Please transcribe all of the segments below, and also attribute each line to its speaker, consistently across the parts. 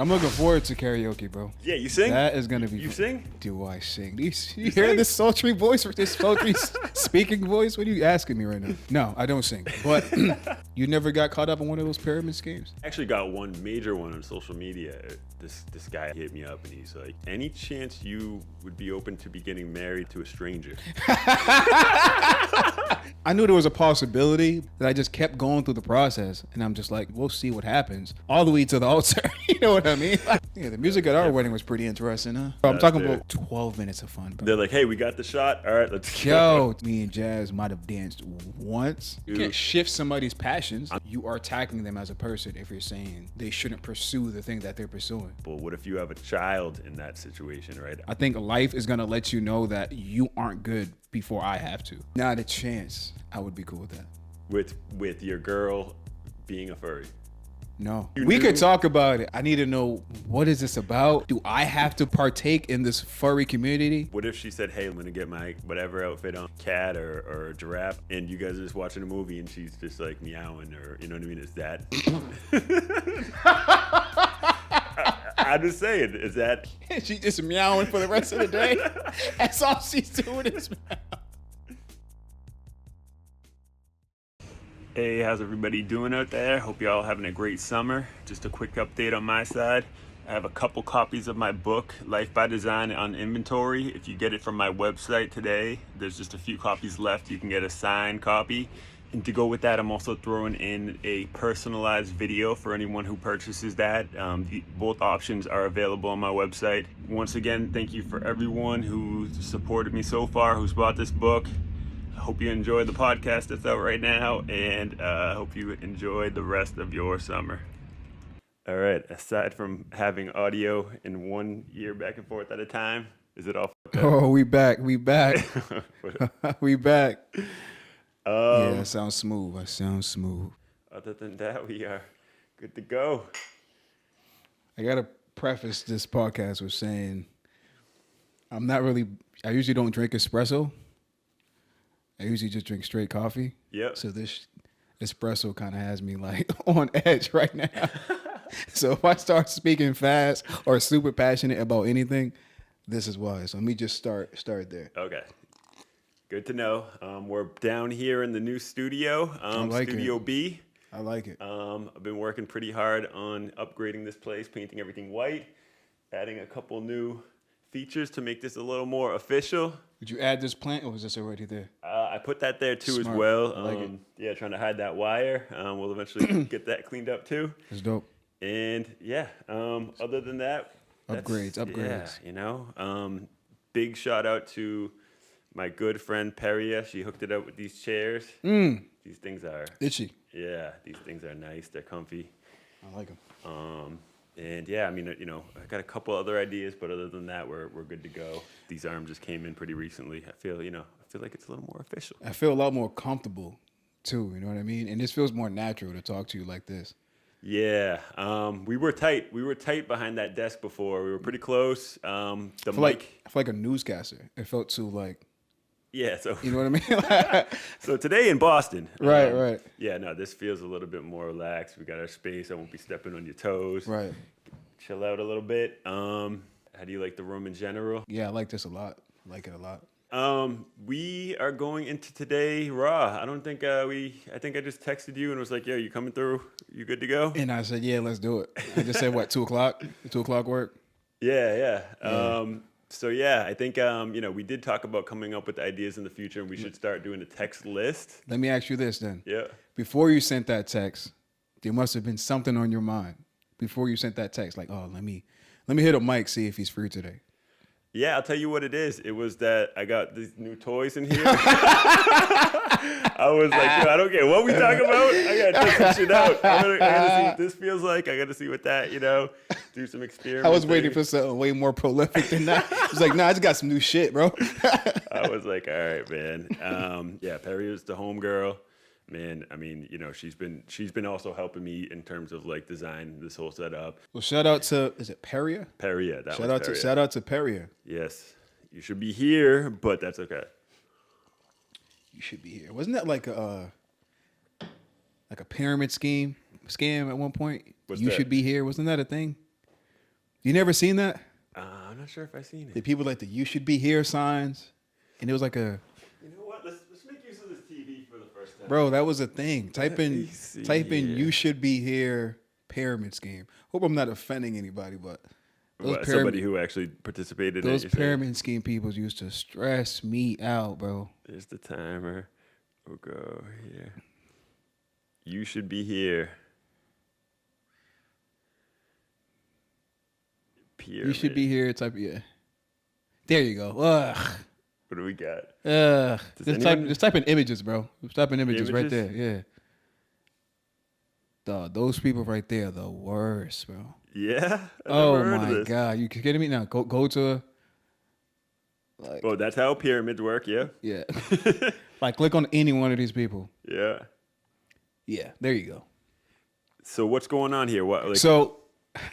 Speaker 1: I'm looking forward to karaoke, bro.
Speaker 2: Yeah, you sing?
Speaker 1: That is gonna be.
Speaker 2: You sing?
Speaker 1: Do I sing? You hear this sultry voice, this sultry speaking voice? What are you asking me right now? No, I don't sing. But you never got caught up in one of those pyramid schemes?
Speaker 2: I actually got one major one on social media. This guy hit me up and he's like, any chance you would be open to be getting married to a stranger?
Speaker 1: I knew there was a possibility that I just kept going through the process, and I'm just like, we'll see what happens, all the way to the altar. You know what I mean? Yeah, the music at our wedding was pretty interesting, huh? I'm talking about 12 minutes of fun, bro.
Speaker 2: They're like, hey, we got the shot. All right, let's go.
Speaker 1: Yo, me and Jazz might have danced once. You can't shift somebody's passions. You are attacking them as a person if you're saying they shouldn't pursue the thing that they're pursuing.
Speaker 2: But what if you have a child in that situation, right?
Speaker 1: I think life is gonna let you know that you aren't good before I have to. Not a chance. I would be cool with that.
Speaker 2: With your girl being a furry.
Speaker 1: No. We could talk about it. I need to know, what is this about? Do I have to partake in this furry community?
Speaker 2: What if she said, hey, I'm gonna get my whatever outfit on, cat or giraffe, and you guys are just watching a movie and she's just like meowing, or you know what I mean? Is that I'm just saying, is that
Speaker 1: She's just meowing for the rest of the day? That's all she's doing is meow.
Speaker 2: Hey, how's everybody doing out there? Hope y'all having a great summer. Just a quick update on my side. I have a couple copies of my book, Life by Design, on inventory. If you get it from my website today, there's just a few copies left. You can get a signed copy. And to go with that, I'm also throwing in a personalized video for anyone who purchases that. Both options are available on my website. Once again, thank you for everyone who supported me so far, who's bought this book. I hope you enjoy the podcast that's out right now, and I hope you enjoy the rest of your summer. All right, aside from having audio in one ear back and forth at a time, is it all f***ed up?
Speaker 1: Oh, we back. We back. Yeah, it sounds smooth. I sound smooth.
Speaker 2: Other than that, we are good to go.
Speaker 1: I got to preface this podcast with saying I usually don't drink espresso. I usually just drink straight coffee.
Speaker 2: Yep.
Speaker 1: So this espresso kind of has me like on edge right now. So if I start speaking fast or super passionate about anything, this is why. So let me just start there.
Speaker 2: Okay. Good to know. We're down here in the new studio, Studio B.
Speaker 1: I like it.
Speaker 2: I've been working pretty hard on upgrading this place, painting everything white, adding a couple new features to make this a little more official.
Speaker 1: Did you add this plant, or was this already there?
Speaker 2: I put that there too.
Speaker 1: Smart.
Speaker 2: As well.
Speaker 1: I like it.
Speaker 2: Yeah, trying to hide that wire. We'll eventually get that cleaned up too.
Speaker 1: That's dope.
Speaker 2: And yeah, other than that,
Speaker 1: upgrades.
Speaker 2: Yeah, you know, big shout out to my good friend Peria. She hooked it up with these chairs. These things are
Speaker 1: itchy.
Speaker 2: Yeah, these things are nice. They're comfy.
Speaker 1: I like them.
Speaker 2: And yeah, I mean, you know, I got a couple other ideas, but other than that, we're good to go. These arms just came in pretty recently. I feel like it's a little more official.
Speaker 1: I feel a lot more comfortable too. You know what I mean? And this feels more natural to talk to you like this.
Speaker 2: Yeah, we were tight. We were tight behind that desk before. We were pretty close.
Speaker 1: I feel like a newscaster. It felt too like.
Speaker 2: Yeah, so
Speaker 1: you know what I mean.
Speaker 2: So today in Boston.
Speaker 1: Right.
Speaker 2: Yeah, no, this feels a little bit more relaxed. We got our space. I won't be stepping on your toes.
Speaker 1: Right.
Speaker 2: Chill out a little bit. How do you like the room in general?
Speaker 1: Yeah, I like this a lot. I like it a lot.
Speaker 2: We are going into today raw. I think I just texted you and was like, "Yo, you coming through? You good to go?"
Speaker 1: And I said, "Yeah, let's do it." I just said, "What, 2:00? 2:00 work?"
Speaker 2: Yeah. So yeah, I think we did talk about coming up with ideas in the future, and we should start doing a text list.
Speaker 1: Let me ask you this then.
Speaker 2: Yeah.
Speaker 1: Before you sent that text, there must have been something on your mind. Before you sent that text, like, oh, let me hit up Mike, see if he's free today.
Speaker 2: Yeah, I'll tell you what it is. It was that I got these new toys in here. I was like, yo, I don't care what we talk about. I gotta check some shit out. I gotta see what this feels like. I gotta see what that, do some experiments.
Speaker 1: I was waiting for something way more prolific than that. I was like, nah, I just got some new shit, bro.
Speaker 2: I was like, all right, man. Yeah, Perry is the home girl. Man, I mean, she's been also helping me in terms of like design this whole setup.
Speaker 1: Well, shout out to, is it Peria?
Speaker 2: Peria,
Speaker 1: shout out to Peria.
Speaker 2: Yes, you should be here, but that's okay.
Speaker 1: You should be here. Wasn't that like a pyramid scam at one point?
Speaker 2: What's
Speaker 1: you
Speaker 2: that?
Speaker 1: should be here. Wasn't that a thing? You never seen that?
Speaker 2: I'm not sure if I've seen
Speaker 1: The
Speaker 2: it.
Speaker 1: people like the "You should be here" signs, and it was like a
Speaker 2: You know what? Let's make use of this TV for the first time.
Speaker 1: bro. That was a thing. Type in
Speaker 2: me see
Speaker 1: "You
Speaker 2: here.
Speaker 1: should be here" pyramid scheme. Hope I'm not offending anybody, but
Speaker 2: Somebody who actually participated in it.
Speaker 1: those
Speaker 2: you're saying?
Speaker 1: pyramid scheme people used to stress me out, bro.
Speaker 2: There's the timer. We'll go here. You should be here. Pyramid.
Speaker 1: You should be here. Yeah. There you go. Ugh.
Speaker 2: What do we got?
Speaker 1: Ugh.
Speaker 2: anyone-
Speaker 1: Just type in images, bro. Just type in images right there.
Speaker 2: Images?
Speaker 1: Yeah. Dog, those people right there are the worst, bro.
Speaker 2: Yeah. I've
Speaker 1: Oh
Speaker 2: never heard of
Speaker 1: my
Speaker 2: this.
Speaker 1: god, you kidding me? Now go to like
Speaker 2: Oh, that's how pyramids work. Yeah.
Speaker 1: yeah, like click on any one of these people.
Speaker 2: Yeah.
Speaker 1: Yeah, there you go.
Speaker 2: So what's going on here? What? Like,
Speaker 1: So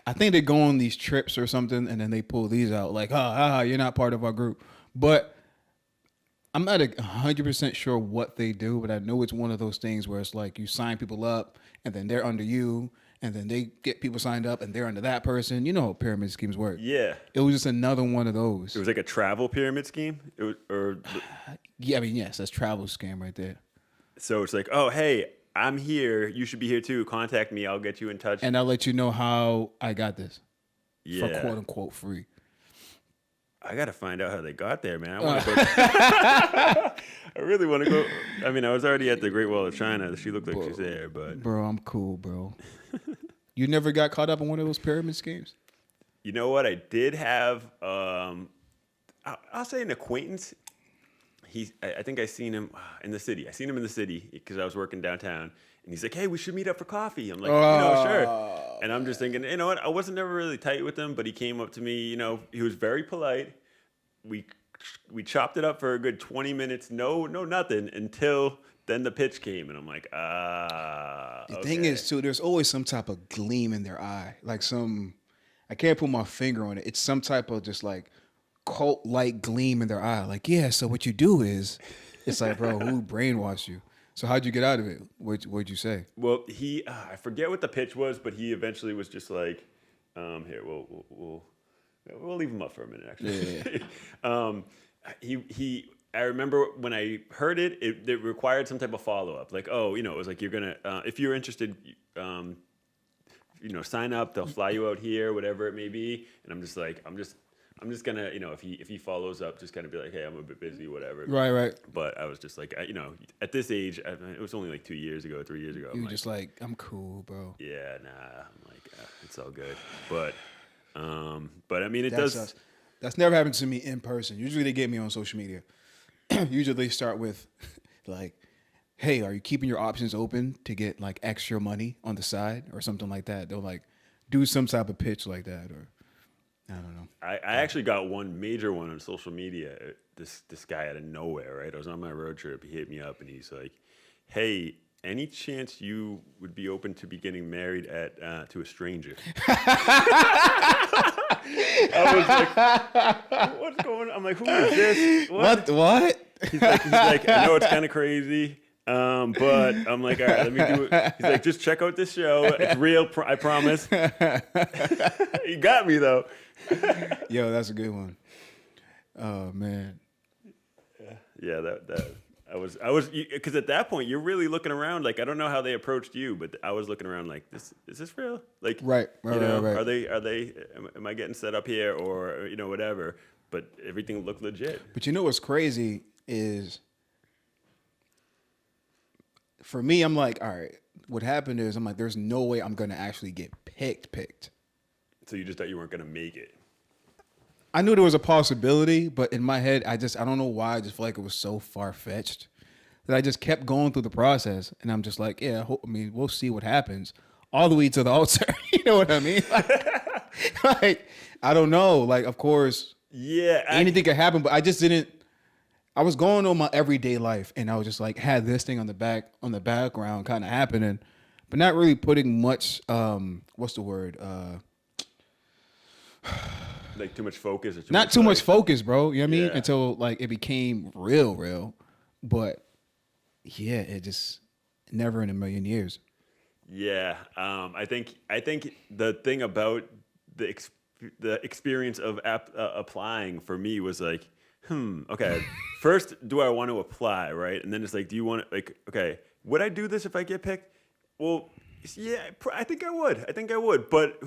Speaker 1: I think they go on these trips or something, and then they pull these out like, you're not part of our group. But I'm not 100% sure what they do, but I know it's one of those things where it's like you sign people up, and then they're under you, and then they get people signed up, and they're under that person. You know how pyramid schemes work.
Speaker 2: yeah.
Speaker 1: It was just another one of those.
Speaker 2: It was like a travel pyramid scheme.
Speaker 1: Yeah, I mean, yes, that's travel scam right there.
Speaker 2: So it's like, oh, hey, I'm here. You should be here too. Contact me. I'll get you in touch.
Speaker 1: And I'll let you know how I got this
Speaker 2: Yeah.
Speaker 1: for quote unquote free.
Speaker 2: I gotta find out how they got there, man. I want to go. I really want to go. I mean, I was already at the Great Wall of China. She looked like she's there, but
Speaker 1: Bro, I'm cool, bro. You never got caught up in one of those pyramid schemes?
Speaker 2: you know what? I did have. I'll say an acquaintance. I think I seen him in the city. I seen him in the city because I was working downtown, and he's like, "Hey, we should meet up for coffee." I'm like, sure. And I'm just thinking, you know what? I wasn't never really tight with him, but he came up to me. You know, he was very polite. We chopped it up for a good 20 minutes. No, nothing until then the pitch came, and I'm like,
Speaker 1: The thing is, too, there's always some type of gleam in their eye. Like I can't put my finger on it. It's some type of just like cult-like gleam in their eye. Like, yeah, so what you do is, it's like, bro, who brainwashed you? So how'd you get out of it? What'd you say?
Speaker 2: Well, I forget what the pitch was, but he eventually was just like, here, we'll leave him up for a minute, actually. Yeah. I remember when I heard it, it required some type of follow-up. Like, oh, you know, it was like, you're going to, if you're interested, you know, sign up, they'll fly you out here, whatever it may be. And I'm just like, I'm just gonna, you know, if he follows up, just kind of be like, hey, I'm a bit busy, whatever.
Speaker 1: Right.
Speaker 2: But I was just like, you know, at this age, it was only like 3 years ago.
Speaker 1: You were just like, I'm cool, bro.
Speaker 2: yeah, nah. I'm like, it's all good. But I mean,
Speaker 1: That's never happened to me in person. Usually they get me on social media. Usually they start with like, hey, are you keeping your options open to get like extra money on the side or something like that? They'll like do some type of pitch like that, or I don't know.
Speaker 2: I actually got one major one on social media. This guy out of nowhere, right? I was on my road trip. He hit me up and he's like, hey, any chance you would be open to be getting married to a stranger? I was like, what's going on? I'm like, who is this?
Speaker 1: What?
Speaker 2: He's like, I know it's kind of crazy, but I'm like, all right, let me do it. He's like, just check out this show. It's real, I promise. He got me though.
Speaker 1: Yo, that's a good one. Oh man.
Speaker 2: Yeah, that I was because at that point you're really looking around. Like, I don't know how they approached you, but I was looking around like, is this real? Like,
Speaker 1: Right.
Speaker 2: you know,
Speaker 1: Right.
Speaker 2: are they? Am I getting set up here, or you know, whatever? But everything looked legit.
Speaker 1: But you know what's crazy is, for me, I'm like, all right, what happened is, I'm like, there's no way I'm gonna actually get picked.
Speaker 2: So you just thought you weren't gonna make it.
Speaker 1: I knew there was a possibility, but in my head, I don't know why, I just feel like it was so far-fetched that I just kept going through the process. And I'm just like, yeah, we'll see what happens. All the way to the altar. You know what I mean? Like, I don't know. Like, of course,
Speaker 2: Yeah,
Speaker 1: anything could happen, but I just didn't. I was going on my everyday life, and I was just like, had this thing on the background kind of happening, but not really putting much, what's the word?
Speaker 2: like too much focus. Or
Speaker 1: Not too much
Speaker 2: like,
Speaker 1: focus, bro. You know what I mean?
Speaker 2: Yeah.
Speaker 1: Until like it became real. But yeah, it just never in a million years.
Speaker 2: Yeah, I think the thing about the the experience of applying for me was like, okay. First, do I want to apply, right? And then it's like, do you want to, like, okay, would I do this if I get picked? Well, yeah, I think I would. But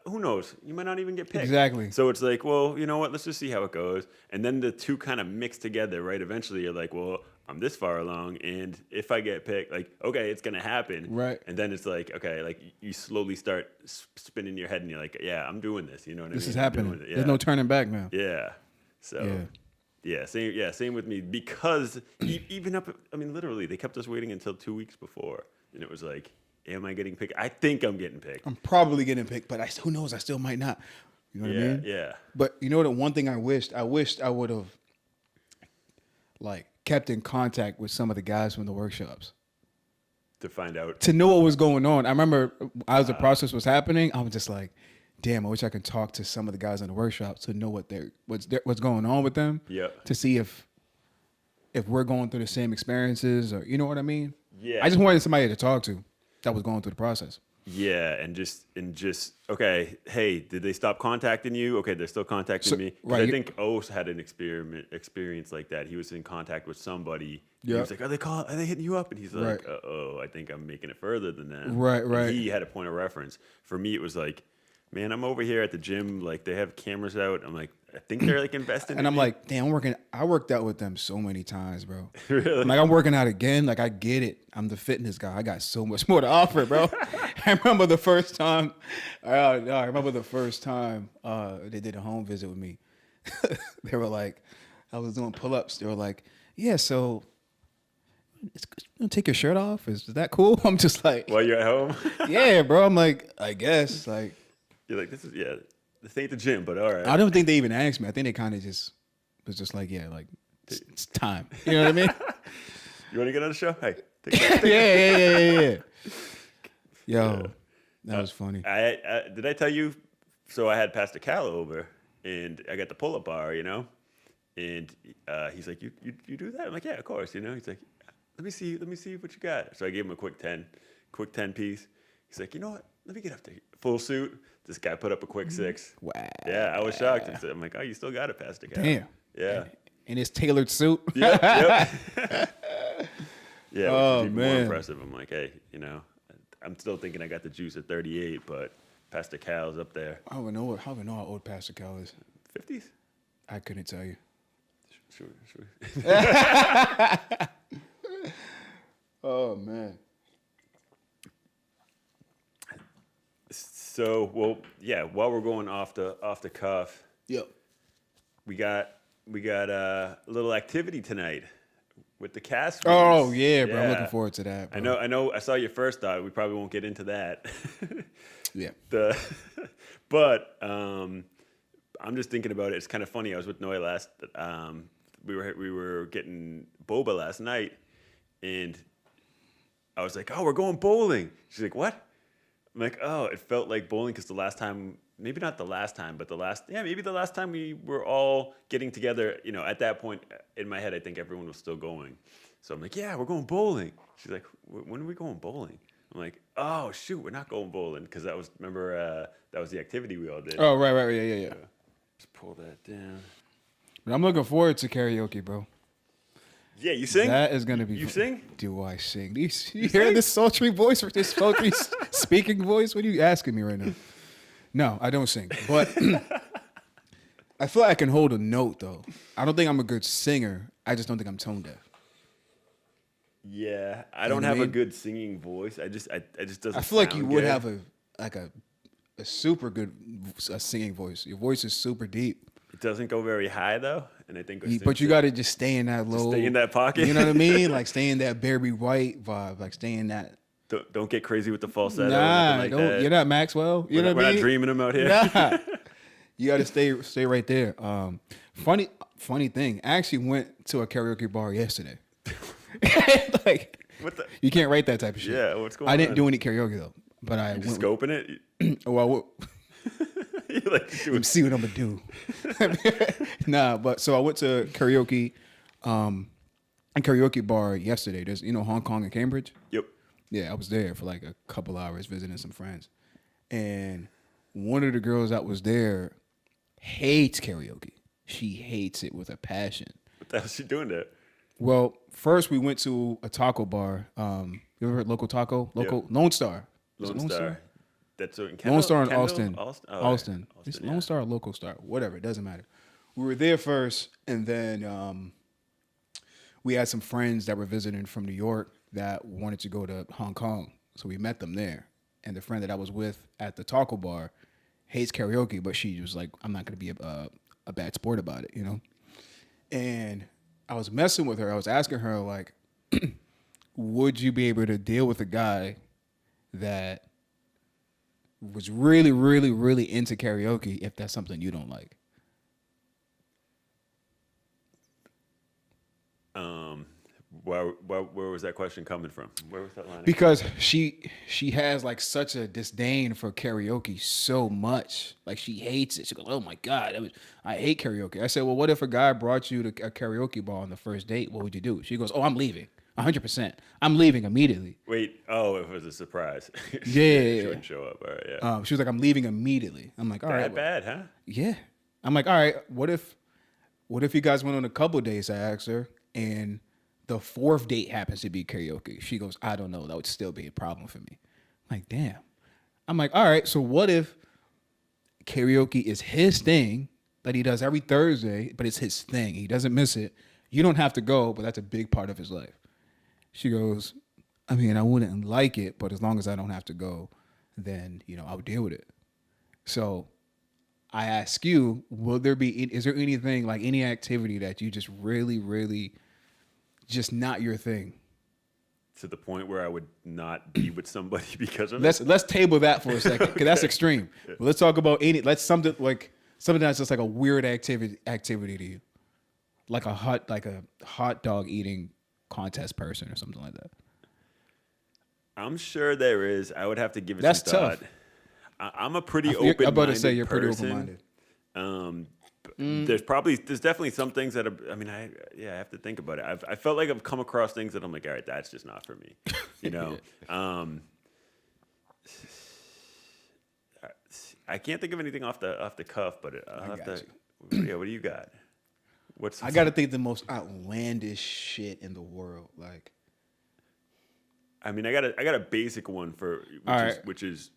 Speaker 2: who knows? You might not even get picked.
Speaker 1: Exactly.
Speaker 2: So it's like, well, you know what? Let's just see how it goes. And then the two kind of mix together, right? Eventually, you're like, well, I'm this far along, and if I get picked, like, okay, it's gonna happen.
Speaker 1: Right.
Speaker 2: And then it's like, okay, like you slowly start spinning your head, and you're like, yeah, I'm doing this. You know what I mean?
Speaker 1: This is happening. There's no turning back now.
Speaker 2: Yeah. So. Yeah, same with me. Because even up, I mean, literally, they kept us waiting until 2 weeks before, and it was like, am I getting picked? I think I'm getting picked.
Speaker 1: I'm probably getting picked, but who knows? I still might not. You know what I mean?
Speaker 2: Yeah.
Speaker 1: But you know the one thing I wished I would have like kept in contact with some of the guys from the workshops
Speaker 2: To find out.
Speaker 1: to know what was going on. I remember as the process was happening, I was just like, damn, I wish I could talk to some of the guys in the workshops to know what's going on with them.
Speaker 2: Yeah.
Speaker 1: To see if we're going through the same experiences, or you know what I mean?
Speaker 2: Yeah.
Speaker 1: I just wanted somebody to talk to that was going through the process.
Speaker 2: Yeah, and just okay. Hey, did they stop contacting you? Okay, they're still contacting me. 'Cause
Speaker 1: right.
Speaker 2: I think O's had an experience like that. He was in contact with somebody. Yeah. He was like, Are they hitting you up? And he's like, Uh-oh, I think I'm making it further than that.
Speaker 1: Right.
Speaker 2: And he had a point of reference. For me, it was like, man, I'm over here at the gym. Like, they have cameras out. I'm like, I think they're like investing.
Speaker 1: And I'm like, damn, I worked out with them so many times, bro.
Speaker 2: Really?
Speaker 1: Like, I'm working out again. Like, I get it. I'm the fitness guy. I got so much more to offer, bro. I remember the first time they did a home visit with me. They were like, I was doing pull-ups. They were like, yeah, so take your shirt off. Is that cool? I'm just like,
Speaker 2: while you're at home?
Speaker 1: yeah, bro. I'm like, I guess. Like,
Speaker 2: you're like, this ain't the gym, but all right.
Speaker 1: I don't think they even asked me. I think they kind of just was just like, yeah, like it's time. You know what I mean?
Speaker 2: You want to get on the show? Hey,
Speaker 1: yeah. Yo, that was funny.
Speaker 2: Did I tell you? So I had Pastor Cal over, and I got the pull-up bar, you know, and he's like, "You do that?" I'm like, "Yeah, of course." You know, he's like, "Let me see what you got." So I gave him a quick 10 piece. He's like, "You know what? Let me get up there." Full suit. This guy put up a quick 6.
Speaker 1: Wow.
Speaker 2: Yeah, I was shocked. I'm like, "Oh, you still got it, Pastor Cal."
Speaker 1: Damn.
Speaker 2: Yeah.
Speaker 1: In his tailored suit.
Speaker 2: Yep. Yeah,
Speaker 1: Oh,
Speaker 2: which is even
Speaker 1: man.
Speaker 2: more impressive. I'm like, hey, you know, I'm still thinking I got the juice at 38, but Pastor Cal's up there.
Speaker 1: I don't know how old Pastor Cal is.
Speaker 2: 50s?
Speaker 1: I couldn't tell you.
Speaker 2: Sure.
Speaker 1: Oh man.
Speaker 2: So, well, yeah. While we're going off the cuff,
Speaker 1: Yep.
Speaker 2: we got a little activity tonight with the cast.
Speaker 1: Oh yeah, bro. I'm looking forward to that. Bro.
Speaker 2: I know. I saw your first thought. We probably won't get into that.
Speaker 1: Yeah.
Speaker 2: But I'm just thinking about it. It's kind of funny. I was with Noe last. We were getting boba last night, and I was like, "Oh, we're going bowling." She's like, "What?" I'm like, "Oh, it felt like bowling because the last time, maybe not the last time, but maybe the last time we were all getting together. You know, at that point in my head, I think everyone was still going. So I'm like, "Yeah, we're going bowling." She's like, "When are we going bowling?" I'm like, "Oh shoot, we're not going bowling because that was that was the activity we all did."
Speaker 1: Oh right, yeah.
Speaker 2: Just pull that down.
Speaker 1: But I'm looking forward to karaoke, bro.
Speaker 2: Yeah, you sing?
Speaker 1: That is gonna be.
Speaker 2: You sing?
Speaker 1: Do I sing? You hear this sultry voice, this sultry speaking voice? What are you asking me right now? No, I don't sing, but I feel like I can hold a note though. I don't think I'm a good singer. I just don't think I'm tone deaf.
Speaker 2: Yeah, I don't have a good singing voice. I just doesn't.
Speaker 1: I feel like you
Speaker 2: sound
Speaker 1: would
Speaker 2: good.
Speaker 1: have a super good singing voice. Your voice is super deep.
Speaker 2: It doesn't go very high though, and I think.
Speaker 1: But you got to just stay in that low.
Speaker 2: Stay in that pocket.
Speaker 1: You know what I mean? Like stay in that Barry White vibe. Like stay in that.
Speaker 2: Don't get crazy with the falsetto.
Speaker 1: Nah,
Speaker 2: like
Speaker 1: don't.
Speaker 2: that.
Speaker 1: You're not Maxwell. You know what I
Speaker 2: We're
Speaker 1: mean?
Speaker 2: not dreaming them out here.
Speaker 1: Nah. You got to stay right there. Funny thing. I actually went to a karaoke bar yesterday. Like
Speaker 2: What the?
Speaker 1: you can't write that type of shit.
Speaker 2: Yeah, what's going on?
Speaker 1: I didn't do any karaoke though, but I
Speaker 2: Just
Speaker 1: went.
Speaker 2: scoping it. You like to do
Speaker 1: Let me
Speaker 2: it.
Speaker 1: see what I'm gonna do. Nah, but so I went to karaoke, a karaoke bar yesterday. There's Hong Kong and Cambridge.
Speaker 2: Yep.
Speaker 1: Yeah, I was there for like a couple hours visiting some friends, and one of the girls that was there, hates karaoke. She hates it with a passion.
Speaker 2: What the hell is she doing there?
Speaker 1: Well, first we went to a taco bar. You ever heard Local Taco? Lone Star. Is it
Speaker 2: Lone Star. That's in Kendall?
Speaker 1: Lone Star in
Speaker 2: Kendall?
Speaker 1: Austin.
Speaker 2: Austin. Oh,
Speaker 1: Austin.
Speaker 2: yeah.
Speaker 1: It's
Speaker 2: Austin,
Speaker 1: Lone Star or Local Star, whatever. It doesn't matter. We were there first, and then we had some friends that were visiting from New York that wanted to go to Hong Kong, so we met them there. And the friend that I was with at the taco bar hates karaoke, but she was like, "I'm not going to be a bad sport about it," you know. And I was messing with her. I was asking her like, "Would you be able to deal with a guy that was really, really, really into karaoke if that's something you don't like?"
Speaker 2: Where was that question coming from? Where was that line?
Speaker 1: Because she has like such a disdain for karaoke so much. Like she hates it. She goes, "Oh my God, I hate karaoke." I said, "Well, what if a guy brought you to a karaoke bar on the first date? What would you do?" She goes, "Oh, I'm leaving. 100%. I'm leaving immediately."
Speaker 2: Wait, it was a surprise.
Speaker 1: Yeah.
Speaker 2: She wouldn't show up. All right, yeah.
Speaker 1: She was like, "I'm leaving immediately." I'm like, "All right."
Speaker 2: Bad, huh?
Speaker 1: Yeah. I'm like, "All right, what if you guys went on a couple dates?" I asked her, and the fourth date happens to be karaoke. She goes, "I don't know. That would still be a problem for me." I'm like, damn. I'm like, all right, so what if karaoke is his thing that he does every Thursday, but it's his thing. He doesn't miss it. You don't have to go, but that's a big part of his life. She goes, I mean, I wouldn't like it, but as long as I don't have to go, then, I'll deal with it. So I ask you, is there anything, like any activity that you just really, really just not your thing?
Speaker 2: To the point where I would not be with somebody because of
Speaker 1: it? Let's table that for a second, because that's extreme. But let's talk about something that's just like a weird activity to you, like a hot dog eating contest person or something like that.
Speaker 2: I'm sure there is. I would have to give it
Speaker 1: That's
Speaker 2: some thought.
Speaker 1: Tough.
Speaker 2: I'm a pretty open-minded person.
Speaker 1: I'm about to say you're pretty open-minded.
Speaker 2: There's definitely some things that I have to think about it. I felt like I've come across things that I'm like, all right, that's just not for me, I can't think of anything off the cuff, but I'll have to. Yeah, what do you got?
Speaker 1: I got to think the most outlandish shit in the world. Like,
Speaker 2: I mean, I got a basic one which is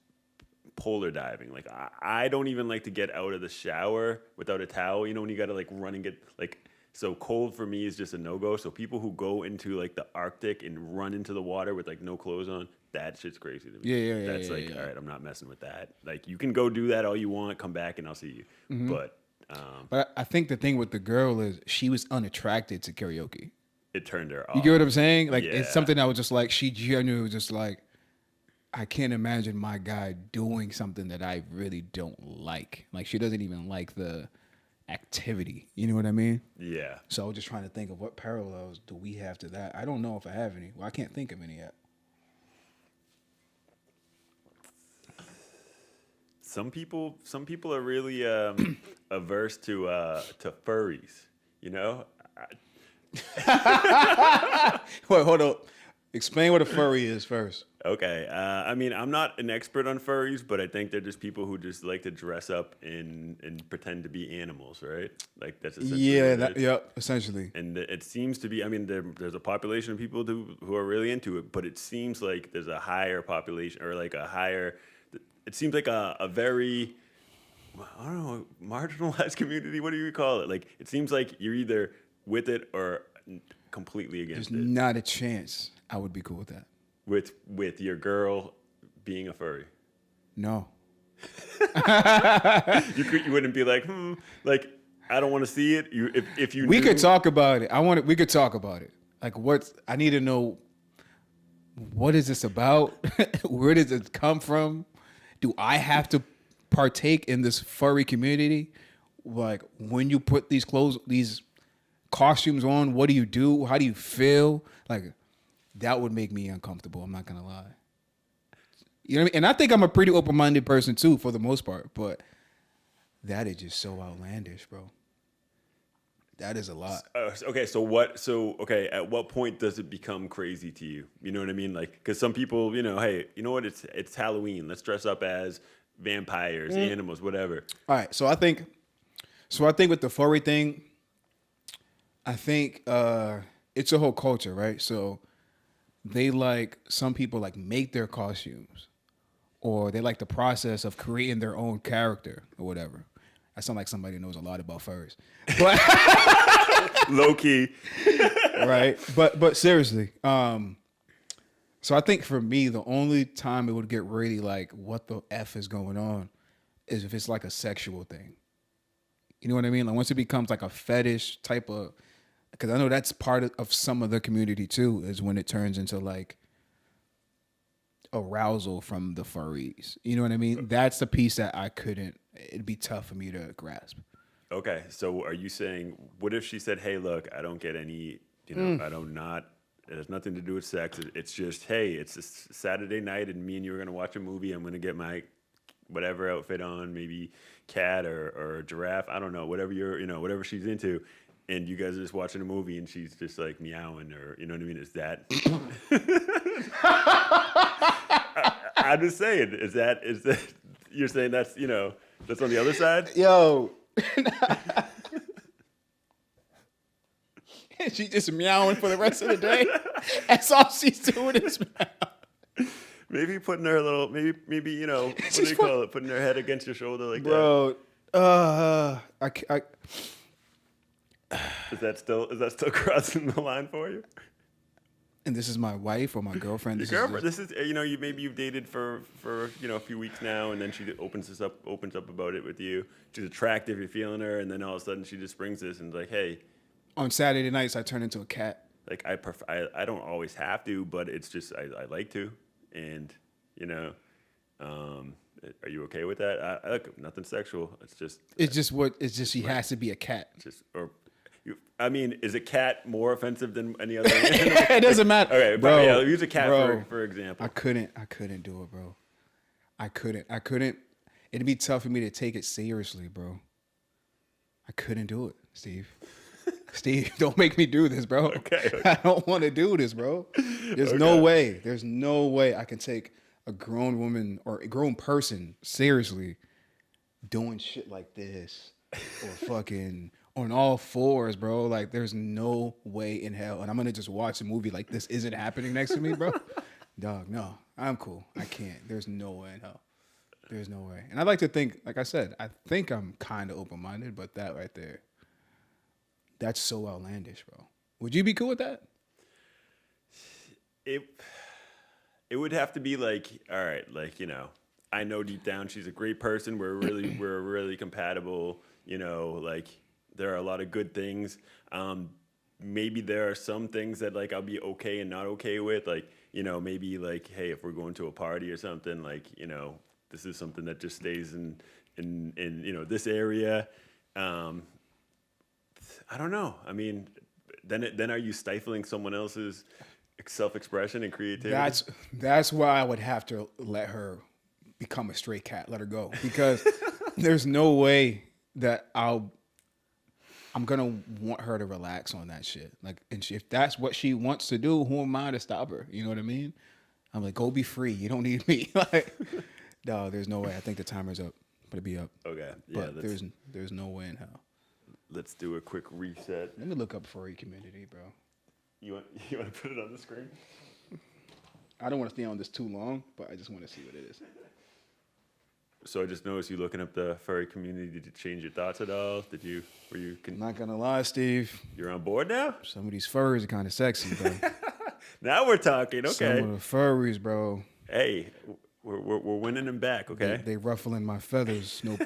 Speaker 2: polar diving. Like, I don't even like to get out of the shower without a towel. When you got to like run and get like, so cold for me is just a no-go. So people who go into like the Arctic and run into the water with like no clothes on, that shit's crazy to me.
Speaker 1: Yeah.
Speaker 2: That's all right, I'm not messing with that. Like, you can go do that all you want, come back and I'll see you. Mm-hmm.
Speaker 1: But I think the thing with the girl is she was unattracted to karaoke.
Speaker 2: It turned her off.
Speaker 1: You get what I'm saying? Like, It's something that was just like, she genuinely was just like, I can't imagine my guy doing something that I really don't like. Like, she doesn't even like the activity. You know what I mean?
Speaker 2: Yeah.
Speaker 1: So I was just trying to think of what parallels do we have to that. I don't know if I have any. Well, I can't think of any yet.
Speaker 2: Some people are really averse to furries.
Speaker 1: Wait, hold up. Explain what a furry is first.
Speaker 2: Okay. I mean, I'm not an expert on furries, but I think they're just people who just like to dress up and pretend to be animals, right? Like, that's essentially
Speaker 1: essentially.
Speaker 2: And it seems to be, I mean, there's a population of people who are really into it, but it seems like there's a higher population, or like it seems like a very, I don't know, marginalized community. What do you call it? Like, it seems like you're either with it or completely against it.
Speaker 1: There's not a chance I would be cool with that.
Speaker 2: With your girl being a furry?
Speaker 1: No.
Speaker 2: You wouldn't be like, like, I don't want to see it. If you
Speaker 1: we could talk about it. We could talk about it. Like, I need to know, what is this about? Where does it come from? Do I have to partake in this furry community? Like, when you put these costumes on, what do you do? How do you feel? Like, that would make me uncomfortable. I'm not gonna lie. You know what I mean? And I think I'm a pretty open-minded person too, for the most part. But that is just so outlandish, bro. That is a lot.
Speaker 2: Okay, at what point does it become crazy to you? You know what I mean? Like, because some people, hey, you know what? It's Halloween. Let's dress up as vampires, animals, whatever.
Speaker 1: All right. So I think So I think with the furry thing, I think it's a whole culture, right? So they like, some people like make their costumes, or they like the process of creating their own character or whatever. I sound like somebody who knows a lot about furries, but
Speaker 2: Low key.
Speaker 1: right. But seriously, so I think for me, the only time it would get really like, what the F is going on, is if it's like a sexual thing. You know what I mean? Like once it becomes like a fetish type of, because I know that's part of some of the community too, is when it turns into like arousal from the furries. You know what I mean? That's the piece that I couldn't, it'd be tough for me to grasp.
Speaker 2: Okay, so are you saying, what if she said, hey, look, I don't get any, I don't not, it has nothing to do with sex. It's just, hey, it's a Saturday night and me and you are going to watch a movie. I'm going to get my whatever outfit on, maybe cat or giraffe. I don't know, whatever whatever she's into. And you guys are just watching a movie and she's just like meowing, or, you know what I mean? Is that, I'm just saying, is that, you're saying that's, that's on the other side?
Speaker 1: Yo. She just meowing for the rest of the day. That's all she's doing is meow.
Speaker 2: Maybe putting her a little, maybe what do you call it? Putting her head against your shoulder like
Speaker 1: that. Bro,
Speaker 2: Is that still crossing the line for you?
Speaker 1: And this is my wife or my girlfriend.
Speaker 2: This is you've dated for a few weeks now, and then she opens up about it with you. She's attractive, you're feeling her, and then all of a sudden she just brings this and is like, hey.
Speaker 1: On Saturday nights, I turn into a cat.
Speaker 2: Like I don't always have to, but it's just I like to, and are you okay with that? I look, nothing sexual. It's just
Speaker 1: she has to be a cat.
Speaker 2: Is a cat more offensive than any other animal?
Speaker 1: It doesn't matter.
Speaker 2: Okay,
Speaker 1: bro.
Speaker 2: Yeah, use a cat for example.
Speaker 1: I couldn't do it, bro. I couldn't. It'd be tough for me to take it seriously, bro. I couldn't do it, Steve. Steve, don't make me do this, bro.
Speaker 2: Okay.
Speaker 1: I don't want to do this, bro. There's no way. There's no way I can take a grown woman or a grown person seriously doing shit like this or fucking on all fours, bro. Like, there's no way in hell. And I'm going to just watch a movie like this isn't happening next to me, bro. Dog, no. I'm cool. I can't. There's no way in hell. There's no way. And I like to think, like I said, I think I'm kind of open-minded, but that right there, that's so outlandish, bro. Would you be cool with that?
Speaker 2: It would have to be like, all right, like, I know deep down she's a great person. We're really compatible. Like, there are a lot of good things. Maybe there are some things that like I'll be okay and not okay with. Like, maybe like, hey, if we're going to a party or something, like, this is something that just stays in this area. I don't know. I mean, then are you stifling someone else's self-expression and creativity?
Speaker 1: That's why I would have to let her become a stray cat, let her go, because there's no way that I'm gonna want her to relax on that shit. Like, and if that's what she wants to do, who am I to stop her? You know what I mean? I'm like, go be free. You don't need me. Like, no, there's no way. I think the timer's up. But it'd be up.
Speaker 2: Okay. Yeah.
Speaker 1: But there's no way in hell.
Speaker 2: Let's do a quick reset.
Speaker 1: Let me look up furry community, bro.
Speaker 2: You want to put it on the screen?
Speaker 1: I don't want to stay on this too long, but I just want to see what it is.
Speaker 2: So I just noticed you looking up the furry community. Did you change your thoughts at all?
Speaker 1: I'm not gonna lie, Steve.
Speaker 2: You're on board now?
Speaker 1: Some of these furries are kind of sexy, bro.
Speaker 2: Now we're talking. Okay.
Speaker 1: Some of the furries, bro.
Speaker 2: Hey, we're winning them back. Okay.
Speaker 1: They ruffling my feathers. Nope.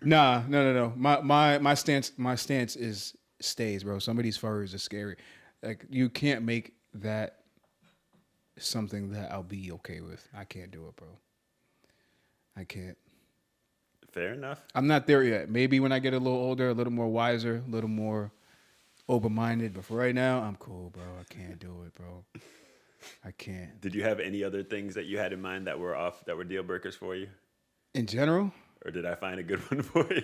Speaker 1: Nah, no. My stance stays, bro. Some of these furries are scary. Like, you can't make that something that I'll be okay with. I can't do it, bro. I can't.
Speaker 2: Fair enough.
Speaker 1: I'm not there yet. Maybe when I get a little older, a little more wiser, a little more open-minded. But for right now, I'm cool, bro. I can't do it, bro. I can't.
Speaker 2: Did you have any other things that you had in mind that were deal breakers for you?
Speaker 1: In general?
Speaker 2: Or did I find a good one for you?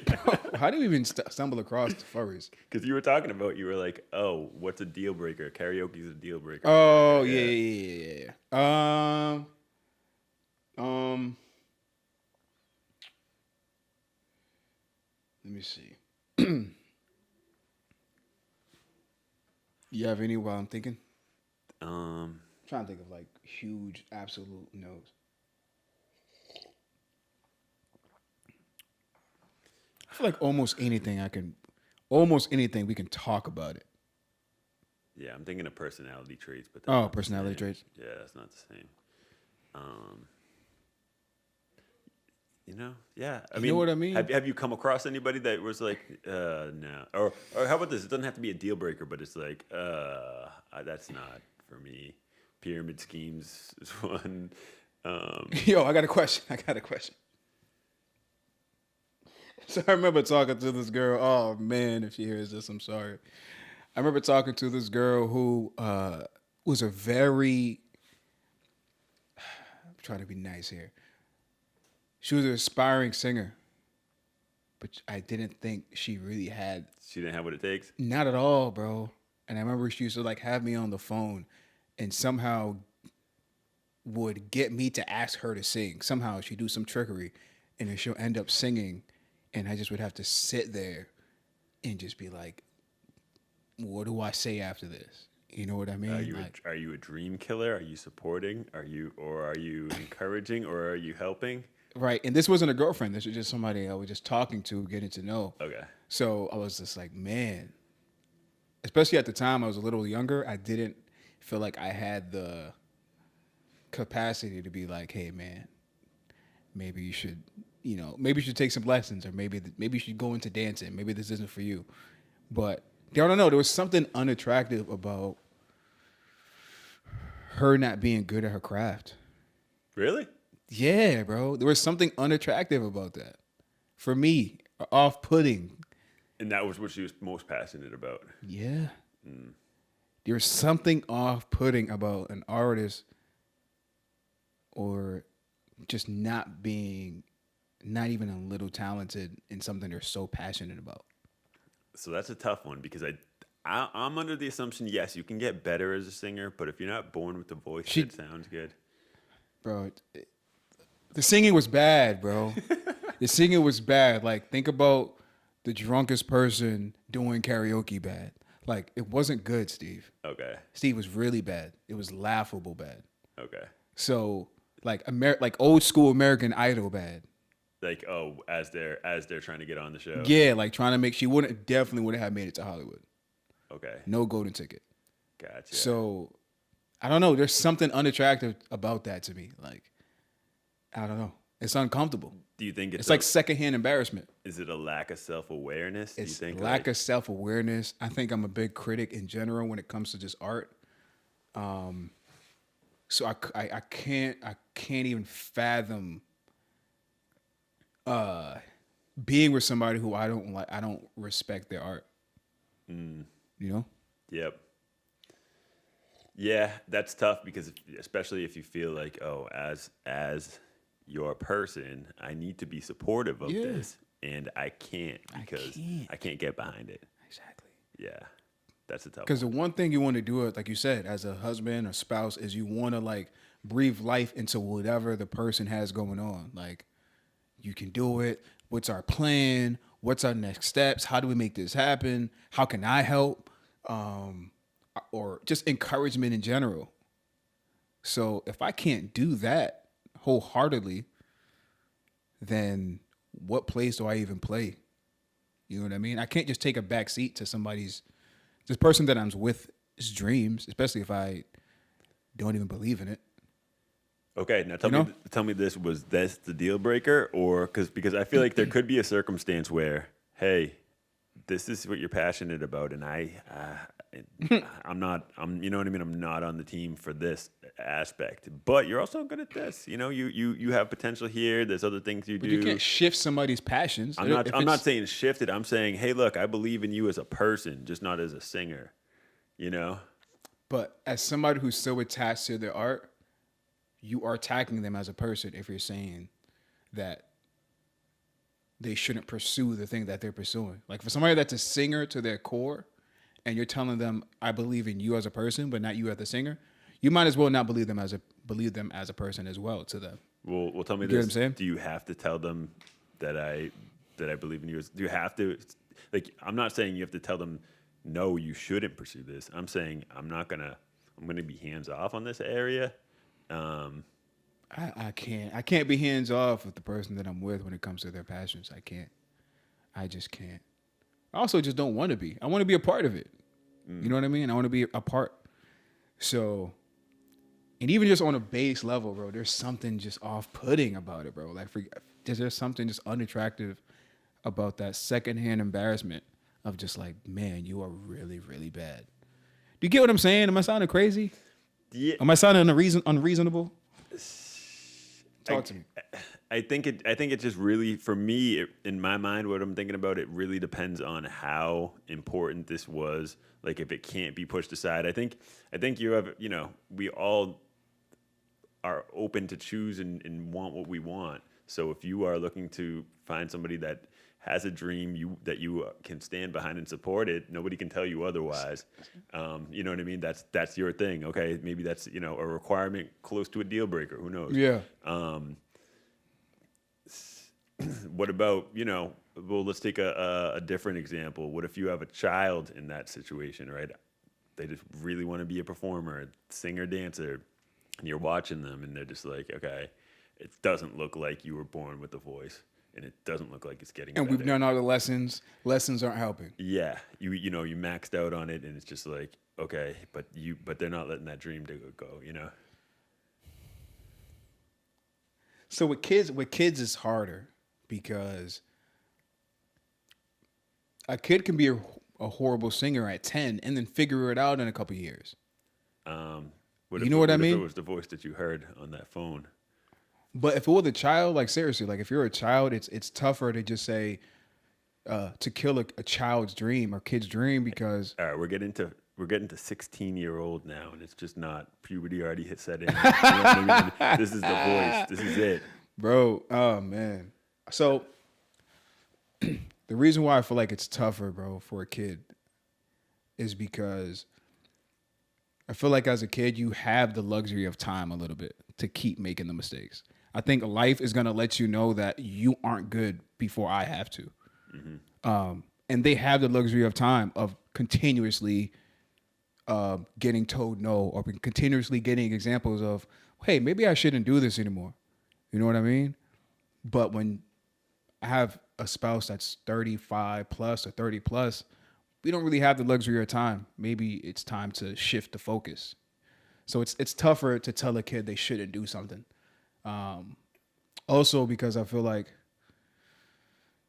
Speaker 1: How do you even stumble across the furries?
Speaker 2: Because you were like, oh, what's a deal breaker? Karaoke's a deal breaker.
Speaker 1: Oh, yeah. Let me see. You have any while I'm thinking? I'm trying to think of like huge absolute no's. I feel like almost anything we can talk about it.
Speaker 2: Yeah, I'm thinking of personality traits, but
Speaker 1: personality traits.
Speaker 2: Yeah, that's not the same. Yeah. I mean,
Speaker 1: know what I mean?
Speaker 2: Have you come across anybody that was like, no, or how about this? It doesn't have to be a deal breaker, but it's like, that's not for me. Pyramid schemes is one.
Speaker 1: Yo, I got a question. So I remember talking to this girl. Oh man, if she hears this, I'm sorry. I remember talking to this girl who was a very. I'm trying to be nice here. She was an aspiring singer, but I didn't think she really had.
Speaker 2: She didn't have what it takes.
Speaker 1: Not at all, bro. And I remember she used to like have me on the phone, and somehow would get me to ask her to sing. Somehow she'd do some trickery, and then she'll end up singing. And I just would have to sit there and just be like, what do I say after this? You know what I mean?
Speaker 2: Are you a dream killer? Are you supporting? Are you encouraging, or are you helping?
Speaker 1: Right. And this wasn't a girlfriend. This was just somebody I was just talking to, getting to know.
Speaker 2: Okay.
Speaker 1: So I was just like, man, especially at the time I was a little younger, I didn't feel like I had the capacity to be like, hey, man, maybe you should take some lessons, or maybe you should go into dancing. Maybe this isn't for you. But I don't know. There was something unattractive about her not being good at her craft.
Speaker 2: Really?
Speaker 1: Yeah, bro. There was something unattractive about that. For me, off-putting.
Speaker 2: And that was what she was most passionate about.
Speaker 1: Yeah. There was something off-putting about an artist, or just not even a little talented in something they're so passionate about.
Speaker 2: So that's a tough one, because I'm under the assumption, yes, you can get better as a singer, but if you're not born with the voice that sounds good.
Speaker 1: Bro, the singing was bad, bro. The singing was bad. Like, think about the drunkest person doing karaoke bad. Like, it wasn't good, Steve.
Speaker 2: Okay.
Speaker 1: Steve was really bad. It was laughable bad.
Speaker 2: Okay.
Speaker 1: So, like old school American Idol bad.
Speaker 2: Like, as they're trying to get on the show.
Speaker 1: Yeah, like trying to make, she definitely wouldn't have made it to Hollywood.
Speaker 2: Okay.
Speaker 1: No golden ticket.
Speaker 2: Gotcha.
Speaker 1: So, I don't know. There's something unattractive about that to me. Like, I don't know. It's uncomfortable.
Speaker 2: Do you think
Speaker 1: it's like secondhand embarrassment?
Speaker 2: Is it a lack of self-awareness?
Speaker 1: It's do you think lack of self-awareness. I think I'm a big critic in general when it comes to just art. So I can't even fathom being with somebody who I don't respect their art. You know?
Speaker 2: Yep. Yeah, that's tough, because especially if you feel like, as your person, I need to be supportive of this, and I can't, because I can't get behind it.
Speaker 1: Exactly.
Speaker 2: Yeah, that's a tough one.
Speaker 1: Because the one thing you want to do, like you said, as a husband or spouse, is you want to like breathe life into whatever the person has going on. Like, you can do it. What's our plan? What's our next steps? How do we make this happen? How can I help? Or just encouragement in general. So if I can't do that wholeheartedly, then what place do I even play? You know what I mean? I can't just take a back seat to this person that I'm with's dreams, especially if I don't even believe in it.
Speaker 2: Okay, now tell me this, was this the deal breaker, or because I feel like there could be a circumstance where, hey, this is what you're passionate about, and I'm not, you know what I mean? I'm not on the team for this aspect, but you're also good at this. You know, you have potential here. There's other things you do.
Speaker 1: You can't shift somebody's passions.
Speaker 2: I'm not saying shift it. I'm saying, hey, look, I believe in you as a person, just not as a singer. You know.
Speaker 1: But as somebody who's so attached to their art, you are attacking them as a person if you're saying that they shouldn't pursue the thing that they're pursuing. Like, for somebody that's a singer to their core, and you're telling them, I believe in you as a person, but not you as a singer, you might as well not believe them as a person as well to them.
Speaker 2: Well, tell me
Speaker 1: you
Speaker 2: this.
Speaker 1: What I'm saying?
Speaker 2: Do you have to tell them that I that I believe in you. Do you have to, like, I'm not saying you have to tell them, no, you shouldn't pursue this. I'm saying I'm going to be hands off on this area.
Speaker 1: I can't be hands off with the person that I'm with when it comes to their passions. I can't. I just can't. I also just don't want to be. I want to be a part of it. You know what I mean? I want to be a part. So, and even just on a base level, bro, there's something just off-putting about it, bro. Like, there's something just unattractive about that secondhand embarrassment of just like, man, you are really, really bad. Do you get what I'm saying? Am I sounding crazy?
Speaker 2: Yeah.
Speaker 1: Am I sounding unreasonable? Talk to me.
Speaker 2: I think it just really, for me, in my mind, what I'm thinking about, it really depends on how important this was. Like, if it can't be pushed aside, I think you have, we all are open to choose and want what we want. So if you are looking to find somebody that has a dream that you can stand behind and support it, nobody can tell you otherwise. You know what I mean? That's your thing. Okay, maybe that's a requirement close to a deal breaker. Who knows?
Speaker 1: Yeah.
Speaker 2: What about well, let's take a different example. What if you have a child in that situation, right? They just really want to be a performer, singer, dancer, and you're watching them, and they're just like, okay, it doesn't look like you were born with a voice. And it doesn't look like it's getting
Speaker 1: And
Speaker 2: better.
Speaker 1: we've done all the lessons. Lessons aren't helping.
Speaker 2: Yeah, you maxed out on it, and it's just like, okay, but they're not letting that dream go.
Speaker 1: So with kids it's harder because a kid can be a horrible singer at 10 and then figure it out in a couple of years.
Speaker 2: What
Speaker 1: I mean?
Speaker 2: If it was the voice that you heard on that phone?
Speaker 1: But if it was a child, like seriously, like if you're a child, it's tougher to just say to kill a child's dream or kid's dream because.
Speaker 2: All right, we're getting to 16-year-old now, and it's just not puberty already hit set in. You know what I mean? This is the voice. This is it,
Speaker 1: bro. Oh man. So the reason why I feel like it's tougher, bro, for a kid is because I feel like as a kid you have the luxury of time a little bit to keep making the mistakes. I think life is going to let you know that you aren't good before I have to. Mm-hmm. And they have the luxury of time of continuously getting told no or continuously getting examples of, hey, maybe I shouldn't do this anymore. You know what I mean? But when I have a spouse that's 35 plus or 30 plus, we don't really have the luxury of time. Maybe it's time to shift the focus. So it's tougher to tell a kid they shouldn't do something. Also because I feel like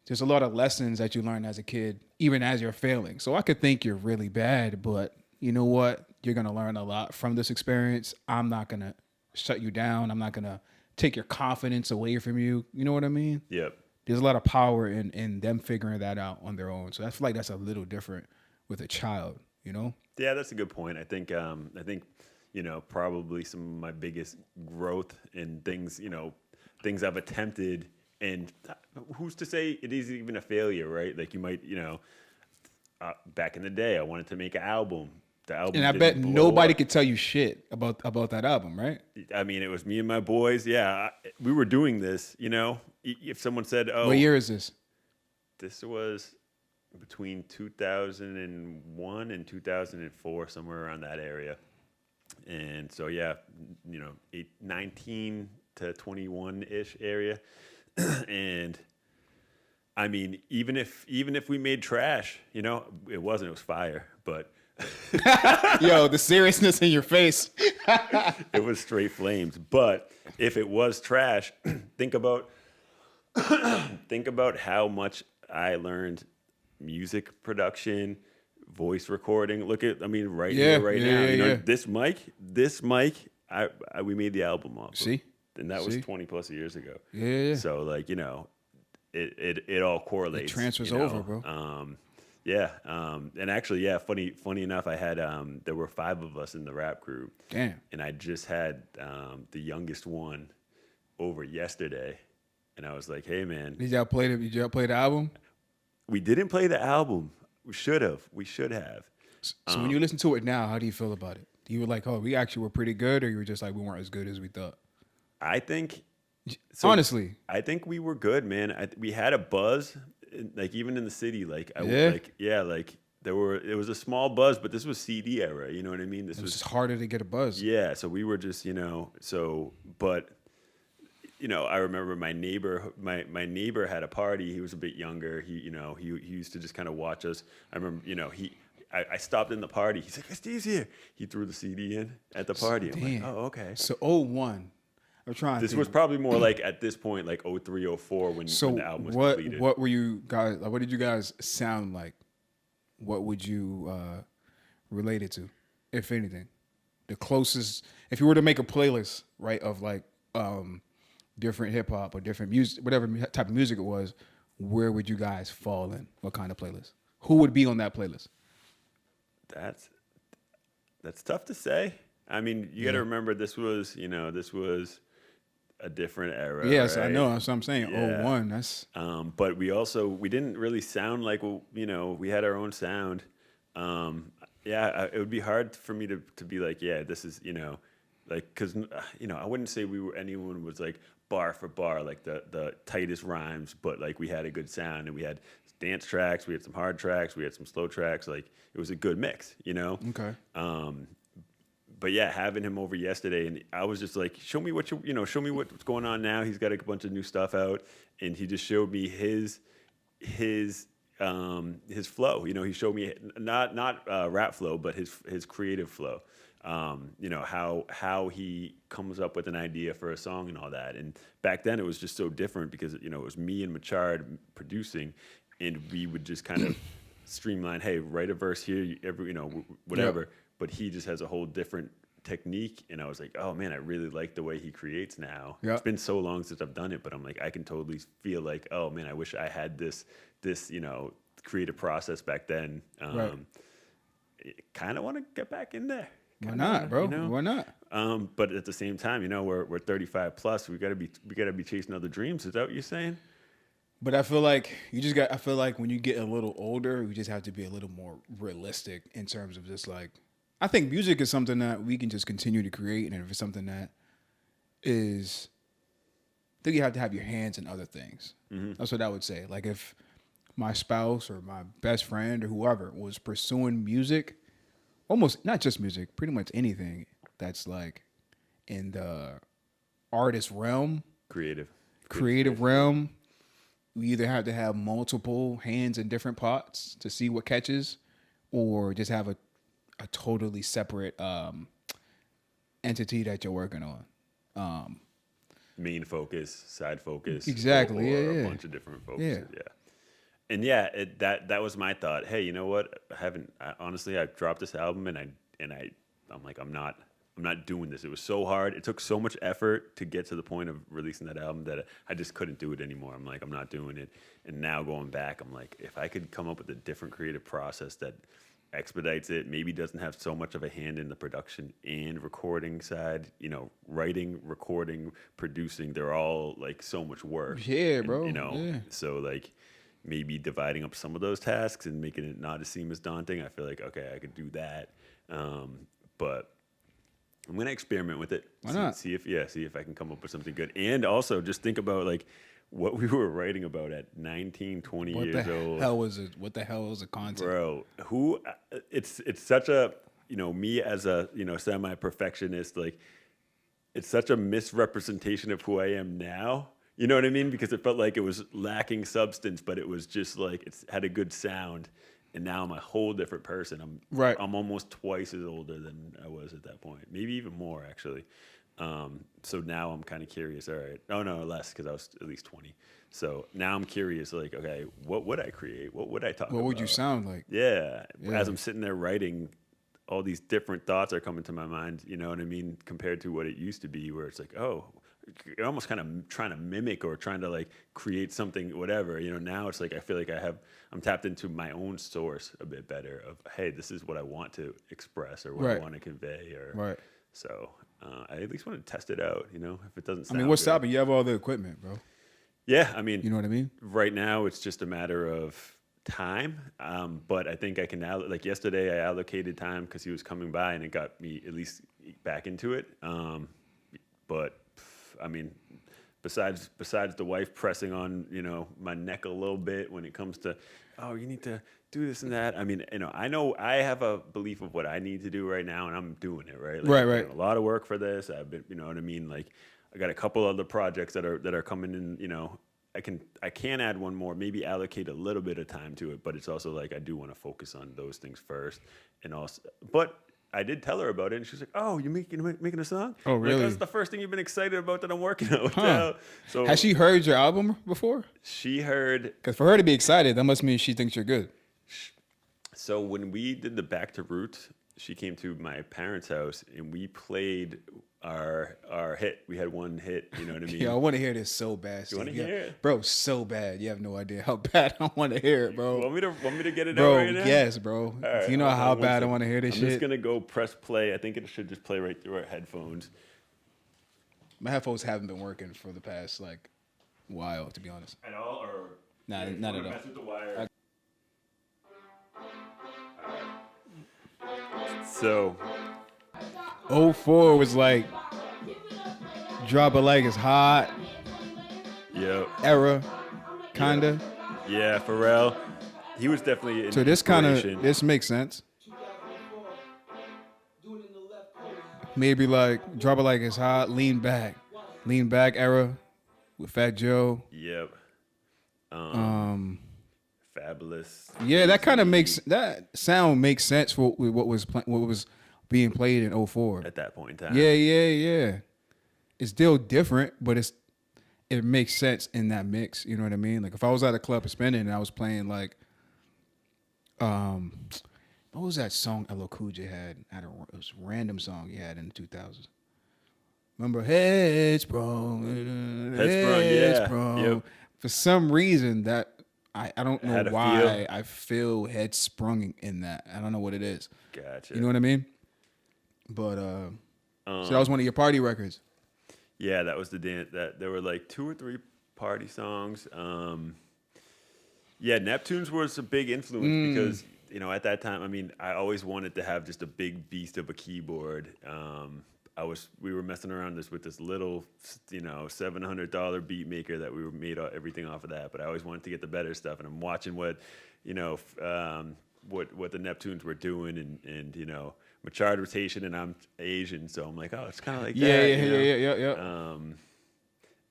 Speaker 1: there's a lot of lessons that you learn as a kid, even as you're failing. So I could think you're really bad, but you know what? You're going to learn a lot from this experience. I'm not going to shut you down. I'm not going to take your confidence away from you. You know what I mean?
Speaker 2: Yep.
Speaker 1: There's a lot of power in them figuring that out on their own. So I feel like that's a little different with a child, you know?
Speaker 2: Yeah, that's a good point. I think probably some of my biggest growth in things I've attempted, and who's to say it is even a failure, right? Like you might, back in the day, I wanted to make an album. The album,
Speaker 1: and I bet nobody could tell you shit about that album, right?
Speaker 2: I mean, it was me and my boys. Yeah, we were doing this. If someone said, "Oh,
Speaker 1: what year is this?"
Speaker 2: This was between 2001 and 2004, somewhere around that area. And so, 19 to 21-ish area. And I mean, even if we made trash, it was fire, but
Speaker 1: yo, the seriousness in your face.
Speaker 2: It was straight flames. But if it was trash, think about how much I learned music production, voice recording. Look at, right here, right now. This mic, we made the album off.
Speaker 1: See?
Speaker 2: And that was 20 plus years ago.
Speaker 1: Yeah.
Speaker 2: So it all correlates.
Speaker 1: It transfers over, bro.
Speaker 2: And actually, funny enough, I had there were 5 of us in the rap group.
Speaker 1: Damn.
Speaker 2: And I just had the youngest one over yesterday, and I was like, "Hey, man,
Speaker 1: did y'all play the album?"
Speaker 2: We didn't play the album. We should have.
Speaker 1: So when you listen to it now, how do you feel about it? You were like, "Oh, we actually were pretty good," or you were just like, "We weren't as good as we thought"?
Speaker 2: I think So
Speaker 1: Honestly.
Speaker 2: I think we were good, man. We had a buzz, like even in the city.
Speaker 1: Yeah?
Speaker 2: Like it was a small buzz, but this was CD era. You know what I mean? This
Speaker 1: It was
Speaker 2: was
Speaker 1: just harder to get a buzz.
Speaker 2: yeah. So we were just but I remember my neighbor had a party. He was a bit younger. He used to just kind of watch us. I remember, I stopped in the party. He's like, Steve's here. He threw the CD in at the party. I'm like,
Speaker 1: Damn.
Speaker 2: oh, okay.
Speaker 1: So 01. I'm trying to
Speaker 2: This
Speaker 1: think.
Speaker 2: was probably more like at this point, like 03, 04 when
Speaker 1: So
Speaker 2: the album was
Speaker 1: what
Speaker 2: completed.
Speaker 1: what were you guys like, what did you guys sound like? What would you relate it to, if anything? The closest, if you were to make a playlist, right, of like different hip hop or different music, whatever type of music it was, where would you guys fall in? What kind of playlist? Who would be on that playlist?
Speaker 2: That's tough to say. I mean, you got to remember this was a different era.
Speaker 1: Yes,
Speaker 2: right?
Speaker 1: I know. That's what I'm saying.
Speaker 2: Yeah.
Speaker 1: 01. That's
Speaker 2: But we didn't really sound like, we had our own sound. It would be hard for me to be like, yeah, this is, like, cause I wouldn't say anyone was like bar for bar, like the tightest rhymes, but like we had a good sound and we had dance tracks, we had some hard tracks, we had some slow tracks. Like it was a good mix,
Speaker 1: okay.
Speaker 2: But yeah, having him over yesterday, and I was just like, show me show me what's going on now. He's got a bunch of new stuff out, and he just showed me his flow. He showed me not rap flow, but his creative flow. How he comes up with an idea for a song and all that. And back then it was just so different because it was me and Machard producing, and we would just kind of streamline. Hey, write a verse here, whatever.
Speaker 1: Yep.
Speaker 2: But he just has a whole different technique, and I was like, oh man, I really like the way he creates now.
Speaker 1: Yep.
Speaker 2: It's been so long since I've done it, but I'm like, I can totally feel like, oh man, I wish I had this creative process back then.
Speaker 1: Right.
Speaker 2: Kind of want to get back in there.
Speaker 1: Why not, bro? Why not?
Speaker 2: But at the same time, we're 35 plus. We gotta be chasing other dreams. Is that what you're saying?
Speaker 1: But I feel like I feel like when you get a little older, we just have to be a little more realistic in terms of just like, I think music is something that we can just continue to create. And if it's something that is, I think you have to have your hands in other things. Mm-hmm. That's what I would say. Like if my spouse or my best friend or whoever was pursuing music, almost not just music, pretty much anything that's like in the artist realm, creative realm, we either have to have multiple hands in different pots to see what catches, or just have a totally separate entity that you're working on.
Speaker 2: Main focus, side focus,
Speaker 1: exactly,
Speaker 2: or
Speaker 1: yeah.
Speaker 2: a bunch of different focuses, yeah. And yeah, that was my thought. Hey, you know what? Honestly, I dropped this album and I'm like, I'm not doing this. It was so hard. It took so much effort to get to the point of releasing that album that I just couldn't do it anymore. I'm like, I'm not doing it. And now going back, I'm like, if I could come up with a different creative process that expedites it, maybe doesn't have so much of a hand in the production and recording side, writing, recording, producing, they're all like so much work.
Speaker 1: Yeah, bro.
Speaker 2: So like maybe dividing up some of those tasks and making it not seem as daunting. I feel like, okay, I could do that. But I'm going to experiment with it.
Speaker 1: Why not?
Speaker 2: See if I can come up with something good. And also just think about like what we were writing about at 19, 20 years old.
Speaker 1: What the hell is the content?
Speaker 2: Bro, it's such a, me as a, semi-perfectionist, like it's such a misrepresentation of who I am now. You know what I mean? Because it felt like it was lacking substance, but it was just like it had a good sound. And now I'm a whole different person. I'm almost twice as older than I was at that point. Maybe even more, actually. So now I'm kind of curious. All right. Oh, no, less, because I was at least 20. So now I'm curious, like, okay, what would I create? What would I talk about?
Speaker 1: What would you sound like?
Speaker 2: Yeah. As I'm sitting there writing, all these different thoughts are coming to my mind, you know what I mean? Compared to what it used to be, where it's like, oh, you're almost kind of trying to mimic or trying to like create something, whatever. Now it's like I feel like I'm tapped into my own source a bit better of, hey, this is what I want to express or what I want to convey. So I at least want to test it out, if it doesn't sound
Speaker 1: what's
Speaker 2: good.
Speaker 1: stopping? You have all the equipment, bro.
Speaker 2: Yeah,
Speaker 1: you know what I mean?
Speaker 2: Right now it's just a matter of time, but I think I can now, like yesterday I allocated time because he was coming by and it got me at least back into it. But besides the wife pressing on, my neck a little bit when it comes to, oh, you need to do this and that. I mean, I know I have a belief of what I need to do right now, and I'm doing it, right? Like,
Speaker 1: Right.
Speaker 2: I've done a lot of work for this. I've been, you know what I mean? Like, I got a couple other projects that are coming in, I can add one more, maybe allocate a little bit of time to it, but it's also like I do want to focus on those things first, and also, but I did tell her about it, and she was like, "Oh, you're making a song?
Speaker 1: Oh, really?
Speaker 2: Like, that's the first thing you've been excited about that I'm working on." What the
Speaker 1: Huh.
Speaker 2: hell? So
Speaker 1: Has she heard your album before?
Speaker 2: she heard.
Speaker 1: Because for her to be excited, that must mean she thinks you're good.
Speaker 2: So when we did the Back to Roots, she came to my parents' house, and we played our hit. We had one hit. You know what I mean?
Speaker 1: Yeah, I want to hear this so bad.
Speaker 2: You want to hear it,
Speaker 1: bro? So bad. You have no idea how bad I want to hear it, bro.
Speaker 2: Want me to get it
Speaker 1: bro,
Speaker 2: out right now?
Speaker 1: yes, bro.
Speaker 2: Right,
Speaker 1: you know how bad I want to hear this
Speaker 2: I'm
Speaker 1: shit?
Speaker 2: just gonna go press play. I think it should just play right through our headphones.
Speaker 1: My headphones haven't been working for the past while, to be honest.
Speaker 2: At all, or
Speaker 1: Nah, not at all.
Speaker 2: Mess with the wire. So
Speaker 1: 04 was like drop it like it's hot
Speaker 2: yeah,
Speaker 1: era, kinda.
Speaker 2: yeah, Pharrell. He was definitely an
Speaker 1: So
Speaker 2: inspiration.
Speaker 1: this makes sense. Maybe like drop it like it's hot, lean back era with Fat Joe.
Speaker 2: Yep. Fabulous.
Speaker 1: Yeah, that kind of that sound makes sense for what was being played in 04.
Speaker 2: At that point in time.
Speaker 1: Yeah. It's still different, but it makes sense in that mix. You know what I mean? Like if I was at a club spinning and I was playing like, what was that song LL Cool J had? It was a random song he had in the 2000s. Remember Headsprung?
Speaker 2: Headsprung, yeah. Yep.
Speaker 1: For some reason that I don't know why
Speaker 2: feel.
Speaker 1: I feel Headsprung in that. I don't know what it is.
Speaker 2: Gotcha.
Speaker 1: You know what I mean? But so that was one of your party records.
Speaker 2: Yeah, that was the dance. That there were like 2 or 3 party songs. Yeah, Neptunes was a big influence because at that time, I mean, I always wanted to have just a big beast of a keyboard. We were messing around with this little, $700 beat maker that we made everything off of that. But I always wanted to get the better stuff, and I'm watching what the Neptunes were doing, and Machard rotation, and I'm Asian, so I'm like, oh, it's kind of like that.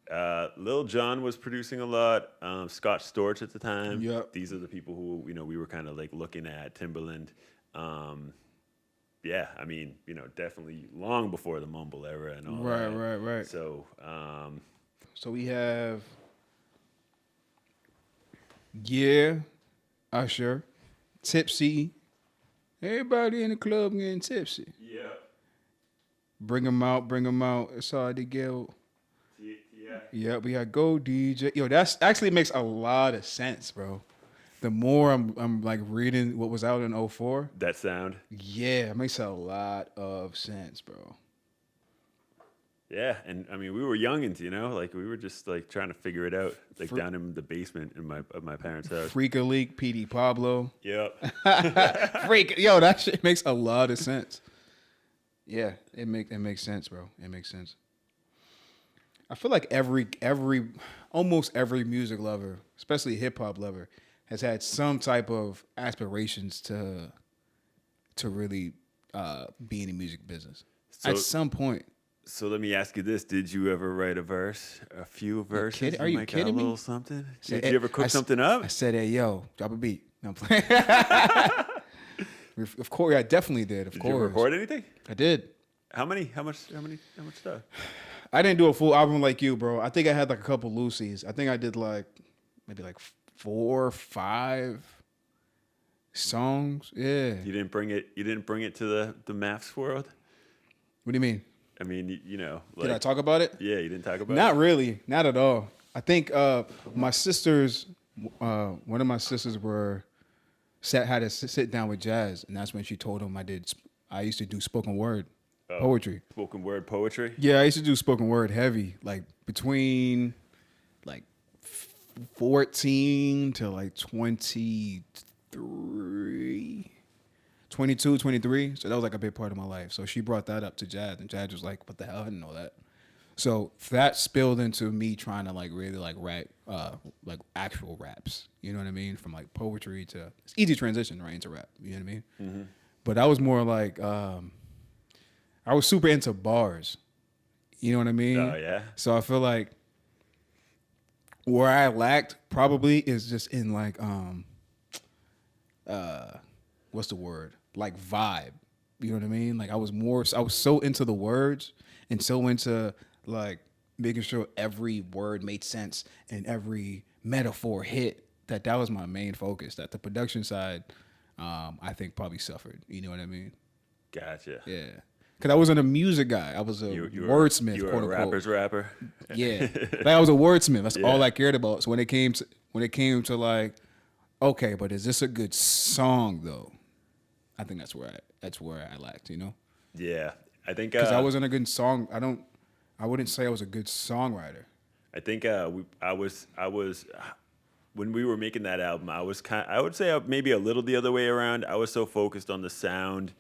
Speaker 1: Yeah.
Speaker 2: Lil Jon was producing a lot. Scott Storch at the time.
Speaker 1: Yep.
Speaker 2: These are the people who we were kind of like looking at. Timbaland. Yeah, I mean, definitely long before the mumble era and all that.
Speaker 1: Right.
Speaker 2: So,
Speaker 1: so we have Usher, Tipsy. Everybody in the club getting tipsy.
Speaker 2: yeah.
Speaker 1: Bring 'em out. It's hard to get.
Speaker 2: Yeah.
Speaker 1: Yeah, we got Go DJ. Yo, that's actually makes a lot of sense, bro. The more I'm like reading what was out in 04.
Speaker 2: That sound.
Speaker 1: Yeah, it makes a lot of sense, bro.
Speaker 2: Yeah, and I mean, we were youngins, like we were just like trying to figure it out, like down in the basement of my parents' house.
Speaker 1: Freak a Leak, PD Pablo.
Speaker 2: Yep.
Speaker 1: Yo, that shit makes a lot of sense. Yeah, it makes sense, bro. It makes sense. I feel like almost every music lover, especially hip hop lover, has had some type of aspirations to really be in the music business at some point.
Speaker 2: So let me ask you this: did you ever write a few verses?
Speaker 1: Are you
Speaker 2: might
Speaker 1: kidding
Speaker 2: got a
Speaker 1: me?
Speaker 2: little something? Did you ever cook something up?
Speaker 1: I said, "Hey, yo, drop a beat." No, I'm playing. Of course, I definitely did. Of
Speaker 2: Did
Speaker 1: course,
Speaker 2: you record anything?
Speaker 1: I did.
Speaker 2: How much stuff?
Speaker 1: I didn't do a full album like you, bro. I think I had like a couple loosies. I think I did maybe 4 or 5 songs. Yeah.
Speaker 2: You didn't bring it to the maths world?
Speaker 1: What do you mean?
Speaker 2: I mean,
Speaker 1: Did I talk about it?
Speaker 2: Yeah, you didn't talk about it?
Speaker 1: Not really. Not at all. I think my sisters, one of my sisters had to sit down with Jazz, and that's when she told him I used to do spoken word poetry.
Speaker 2: Spoken word poetry?
Speaker 1: Yeah, I used to do spoken word heavy, like between 14 to 22, 23. So that was like a big part of my life. So she brought that up to Jazz, and Jazz was like, what the hell? I didn't know that. So that spilled into me trying to like really like rap, like actual raps. You know what I mean? From like poetry to it's easy transition right into rap. You know what I mean? Mm-hmm. But I was more like I was super into bars. You know what I mean?
Speaker 2: Oh yeah.
Speaker 1: So I feel like where I lacked probably is just in like what's the word? Like vibe. You know what I mean? Like I was so into the words and so into like making sure every word made sense and every metaphor hit that was my main focus. That the production side, I think probably suffered. You know what I mean?
Speaker 2: Gotcha.
Speaker 1: Yeah. Cause I wasn't a music guy. I was a wordsmith,
Speaker 2: you were
Speaker 1: quote
Speaker 2: a
Speaker 1: unquote.
Speaker 2: rapper's rapper.
Speaker 1: Yeah, like I was a wordsmith. That's
Speaker 2: Yeah.
Speaker 1: all I cared about. So when it came to like, okay, but is this a good song though? I think that's where I lacked. You know,
Speaker 2: Yeah, I think
Speaker 1: because I wasn't a good song. I wouldn't say I was a good songwriter.
Speaker 2: I think I was when we were making that album. I would say maybe a little the other way around. I was so focused on the sound,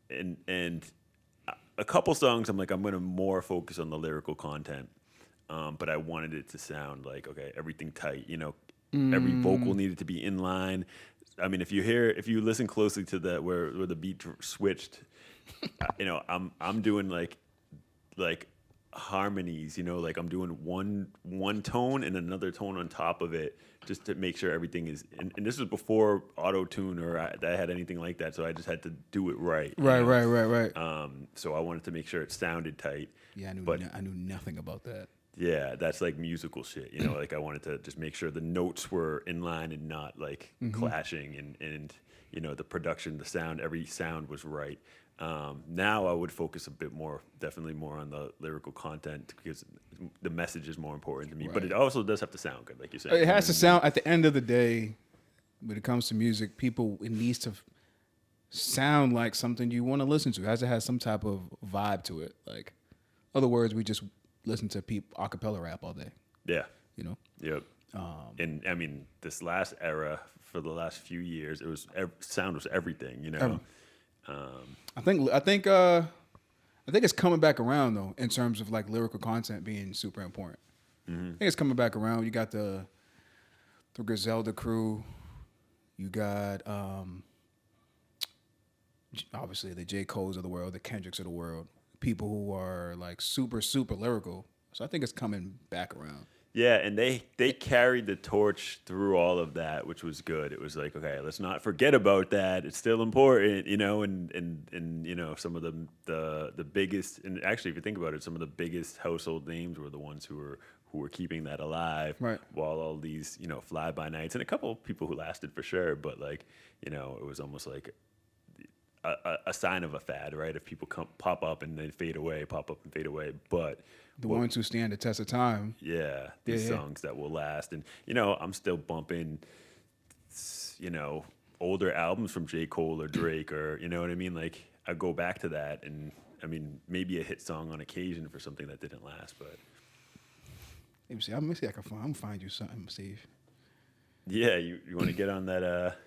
Speaker 2: and a couple songs I'm like I'm gonna more focus on the lyrical content, but I wanted it to sound like okay, everything tight. You know, every vocal needed to be in line. I mean, if you listen closely to where the beat switched, you know, I'm doing like harmonies, you know, like I'm doing one tone and another tone on top of it just to make sure everything is. And this was before auto tune or I had anything like that, so I just had to do it right.
Speaker 1: Right.
Speaker 2: So I wanted to make sure it sounded tight.
Speaker 1: Yeah, I knew nothing about that.
Speaker 2: Yeah, that's like musical shit, you know. Like I wanted to just make sure the notes were in line and not like clashing, and you know the production, the sound, every sound was right. Now I would focus a bit more, definitely more on the lyrical content because the message is more important to me. Right. But it also does have to sound good, like you said.
Speaker 1: It has to sound. At the end of the day, when it comes to music, it needs to sound like something you want to listen to. It has to have some type of vibe to it. Like, other words, we just listen to a cappella rap all day. Yeah. You know?
Speaker 2: Yep. And I mean, this last era, for the last few years, sound was everything, you know?
Speaker 1: I think it's coming back around, though, in terms of like lyrical content being super important. Mm-hmm. I think it's coming back around. You got the Griselda crew. You got, obviously, the J. Coles of the world, the Kendricks of the world. People who are like super, super lyrical. So I think it's coming back around.
Speaker 2: Yeah, and they carried the torch through all of that, which was good. It was like, okay, let's not forget about that. It's still important, you know, and you know, some of the biggest, and actually if you think about it, some of the biggest household names were the ones who were keeping that alive.
Speaker 1: Right.
Speaker 2: While all these, you know, fly-by-nights and a couple of people who lasted for sure, but like, you know, it was almost like a sign of a fad, right? If people pop up and then fade away, pop up and fade away, but
Speaker 1: the ones who stand the test of time.
Speaker 2: Yeah, these songs that will last. And, you know, I'm still bumping, you know, older albums from J. Cole or Drake or, you know what I mean? Like, I go back to that and, I mean, maybe a hit song on occasion for something that didn't last, but.
Speaker 1: Let me see. I'm gonna find you something, Steve.
Speaker 2: Yeah, you want to get on that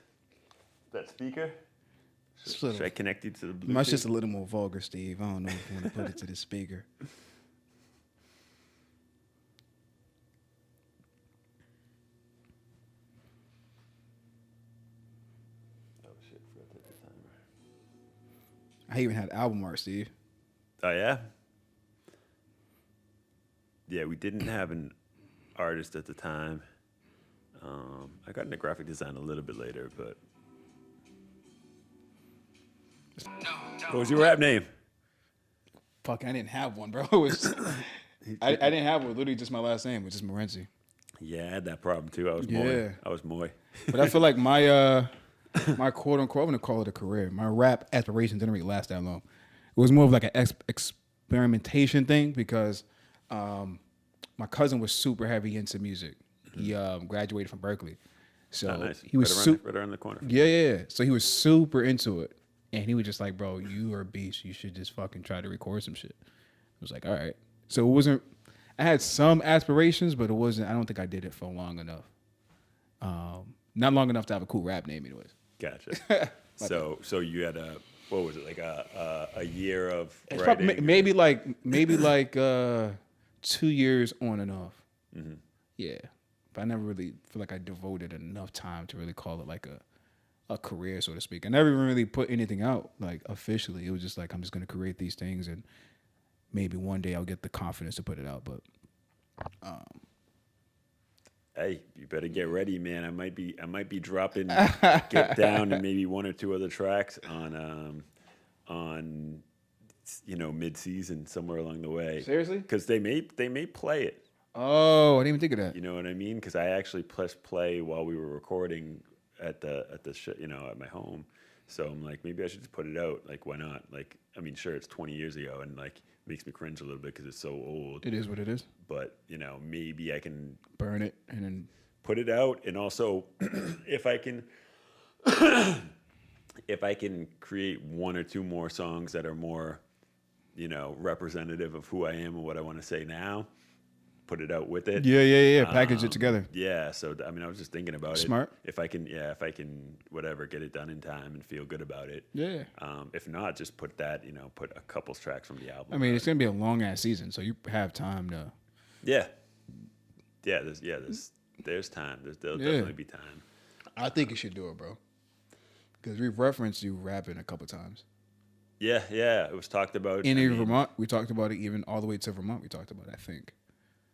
Speaker 2: speaker? Should I connect you to the Bluetooth?
Speaker 1: Mine's just a little more vulgar, Steve. I don't know if you want to put it to the speaker.
Speaker 2: Oh shit! Forgot to hit the timer.
Speaker 1: I even had album art, Steve.
Speaker 2: Oh yeah. Yeah, we didn't have an artist at the time. I got into graphic design a little bit later, but. What was your rap name?
Speaker 1: Fuck, I didn't have one, bro. It was, I didn't have one. Literally just my last name, which is Morency.
Speaker 2: Yeah, I had that problem too. I was Moy.
Speaker 1: But I feel like my quote unquote, I'm gonna call it a career. My rap aspirations didn't really last that long. It was more of like an experimentation thing because my cousin was super heavy into music. He graduated from Berkeley, so
Speaker 2: nice.
Speaker 1: He was
Speaker 2: right around the corner.
Speaker 1: Yeah. So he was super into it. And he was just like, bro, you are a beast. You should just fucking try to record some shit. I was like, all right. So it wasn't, I had some aspirations, but it wasn't, I don't think I did it for long enough. Not long enough to have a cool rap name anyways.
Speaker 2: Gotcha. So you had what was it, like a year of writing?
Speaker 1: Maybe like 2 years on and off. Mm-hmm. Yeah. But I never really feel like I devoted enough time to really call it like a career, so to speak. I never even really put anything out like officially. It was just like I'm just gonna create these things, and maybe one day I'll get the confidence to put it out. But
Speaker 2: hey, you better get ready, man. I might be dropping Get Down and maybe one or two other tracks on mid-season somewhere along the way.
Speaker 1: Seriously?
Speaker 2: Because they may play it.
Speaker 1: Oh, I didn't even think of that.
Speaker 2: You know what I mean? Because I actually pressed play while we were recording at my home. So I'm like, maybe I should just put it out. Like, why not? Like, I mean, sure, it's 20 years ago, and like, makes me cringe a little bit because it's so old.
Speaker 1: It is what it is.
Speaker 2: But maybe I can
Speaker 1: burn it and then
Speaker 2: put it out, and also if I can, create one or two more songs that are more, representative of who I am and what I want to say now. Put it out with it.
Speaker 1: Yeah. Package it together.
Speaker 2: Yeah. So I mean, I was just thinking about
Speaker 1: Smart.
Speaker 2: it. If I can, whatever, get it done in time and feel good about it.
Speaker 1: Yeah.
Speaker 2: If not, just put that, put a couple tracks from the album.
Speaker 1: I mean, it's gonna be a long ass season, so you have time to.
Speaker 2: Yeah. Yeah. There's time. There'll definitely be time.
Speaker 1: I think you should do it, bro. Because we've referenced you rapping a couple times.
Speaker 2: Yeah. It was talked about
Speaker 1: in Vermont. We talked about it even all the way to Vermont. We talked about it, I think.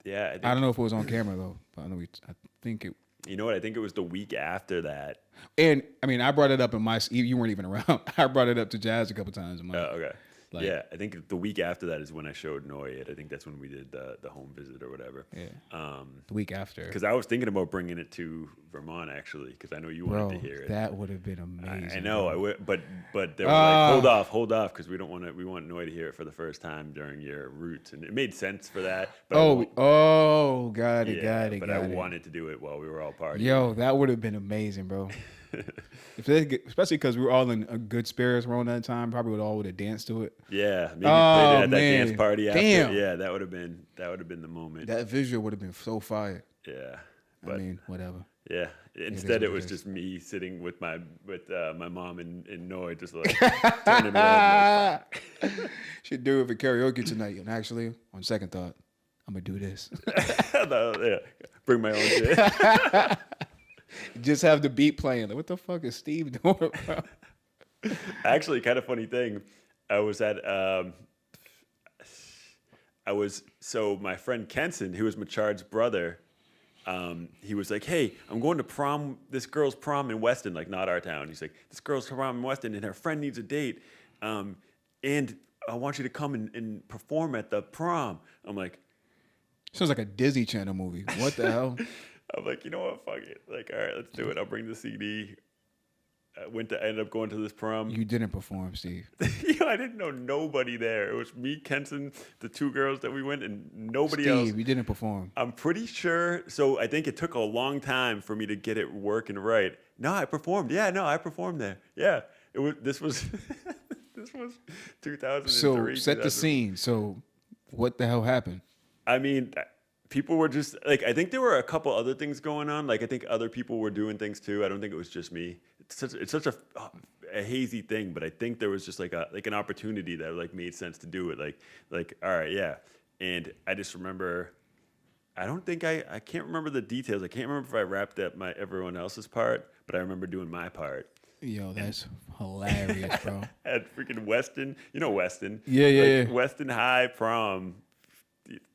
Speaker 2: Yeah,
Speaker 1: I don't know if it was on camera though, but I think it.
Speaker 2: You know what? I think it was the week after that.
Speaker 1: And I mean, I brought it up in my. You weren't even around. I brought it up to Jazz a couple times.
Speaker 2: Okay. Yeah, I think the week after that is when I showed Noy it. I think that's when we did the home visit or whatever.
Speaker 1: Yeah. The week after.
Speaker 2: Because I was thinking about bringing it to Vermont actually, because I know you wanted to hear it.
Speaker 1: That would have been amazing.
Speaker 2: I know. I would, but they were like, hold off, because we want Noy to hear it for the first time during your roots, and it made sense for that. But
Speaker 1: got it.
Speaker 2: But I wanted to do it while we were all partying.
Speaker 1: Yo, that would have been amazing, bro. Especially because we were all in a good spirits around that time, probably would have danced to it.
Speaker 2: Yeah, maybe played it at that dance party after.
Speaker 1: Damn.
Speaker 2: Yeah, that would have been the moment.
Speaker 1: That visual would have been so fire.
Speaker 2: Yeah,
Speaker 1: but I mean, whatever.
Speaker 2: Yeah. Instead, it was just me sitting with my mom and Noy, just like turning around.
Speaker 1: Should do it for karaoke tonight. And actually, on second thought, I'm gonna do this.
Speaker 2: Bring my own shit.
Speaker 1: Just have the beat playing. Like, what the fuck is Steve doing, bro?
Speaker 2: Actually, kind of funny thing. I was at so my friend Kenson, who was Machard's brother, he was like, "Hey, I'm going to prom. This girl's prom in Weston, like not our town." He's like, "This girl's prom in Weston, and her friend needs a date, and I want you to come and perform at the prom." I'm like,
Speaker 1: sounds like a Disney Channel movie. What the hell?
Speaker 2: I'm like, you know what? Fuck it. Like, all right, let's do it. I'll bring the CD. I ended up going to this prom.
Speaker 1: You didn't perform, Steve.
Speaker 2: I didn't know nobody there. It was me, Kenson, the two girls that we went, and nobody else.
Speaker 1: Steve, you didn't perform.
Speaker 2: I'm pretty sure. So I think it took a long time for me to get it working right. No, I performed. Yeah, no, I performed there. Yeah, it was. This was 2003.
Speaker 1: So set the scene. So what the hell happened?
Speaker 2: I mean, people were just like, I think there were a couple other things going on. Like, I think other people were doing things too. I don't think it was just me. It's such a hazy thing, but I think there was just like an opportunity that like made sense to do it. Like all right, yeah. And I just remember, I can't remember the details. I can't remember if I wrapped up everyone else's part, but I remember doing my part.
Speaker 1: Yo, that's hilarious, bro.
Speaker 2: At freaking Weston, Weston.
Speaker 1: Yeah.
Speaker 2: Weston High prom.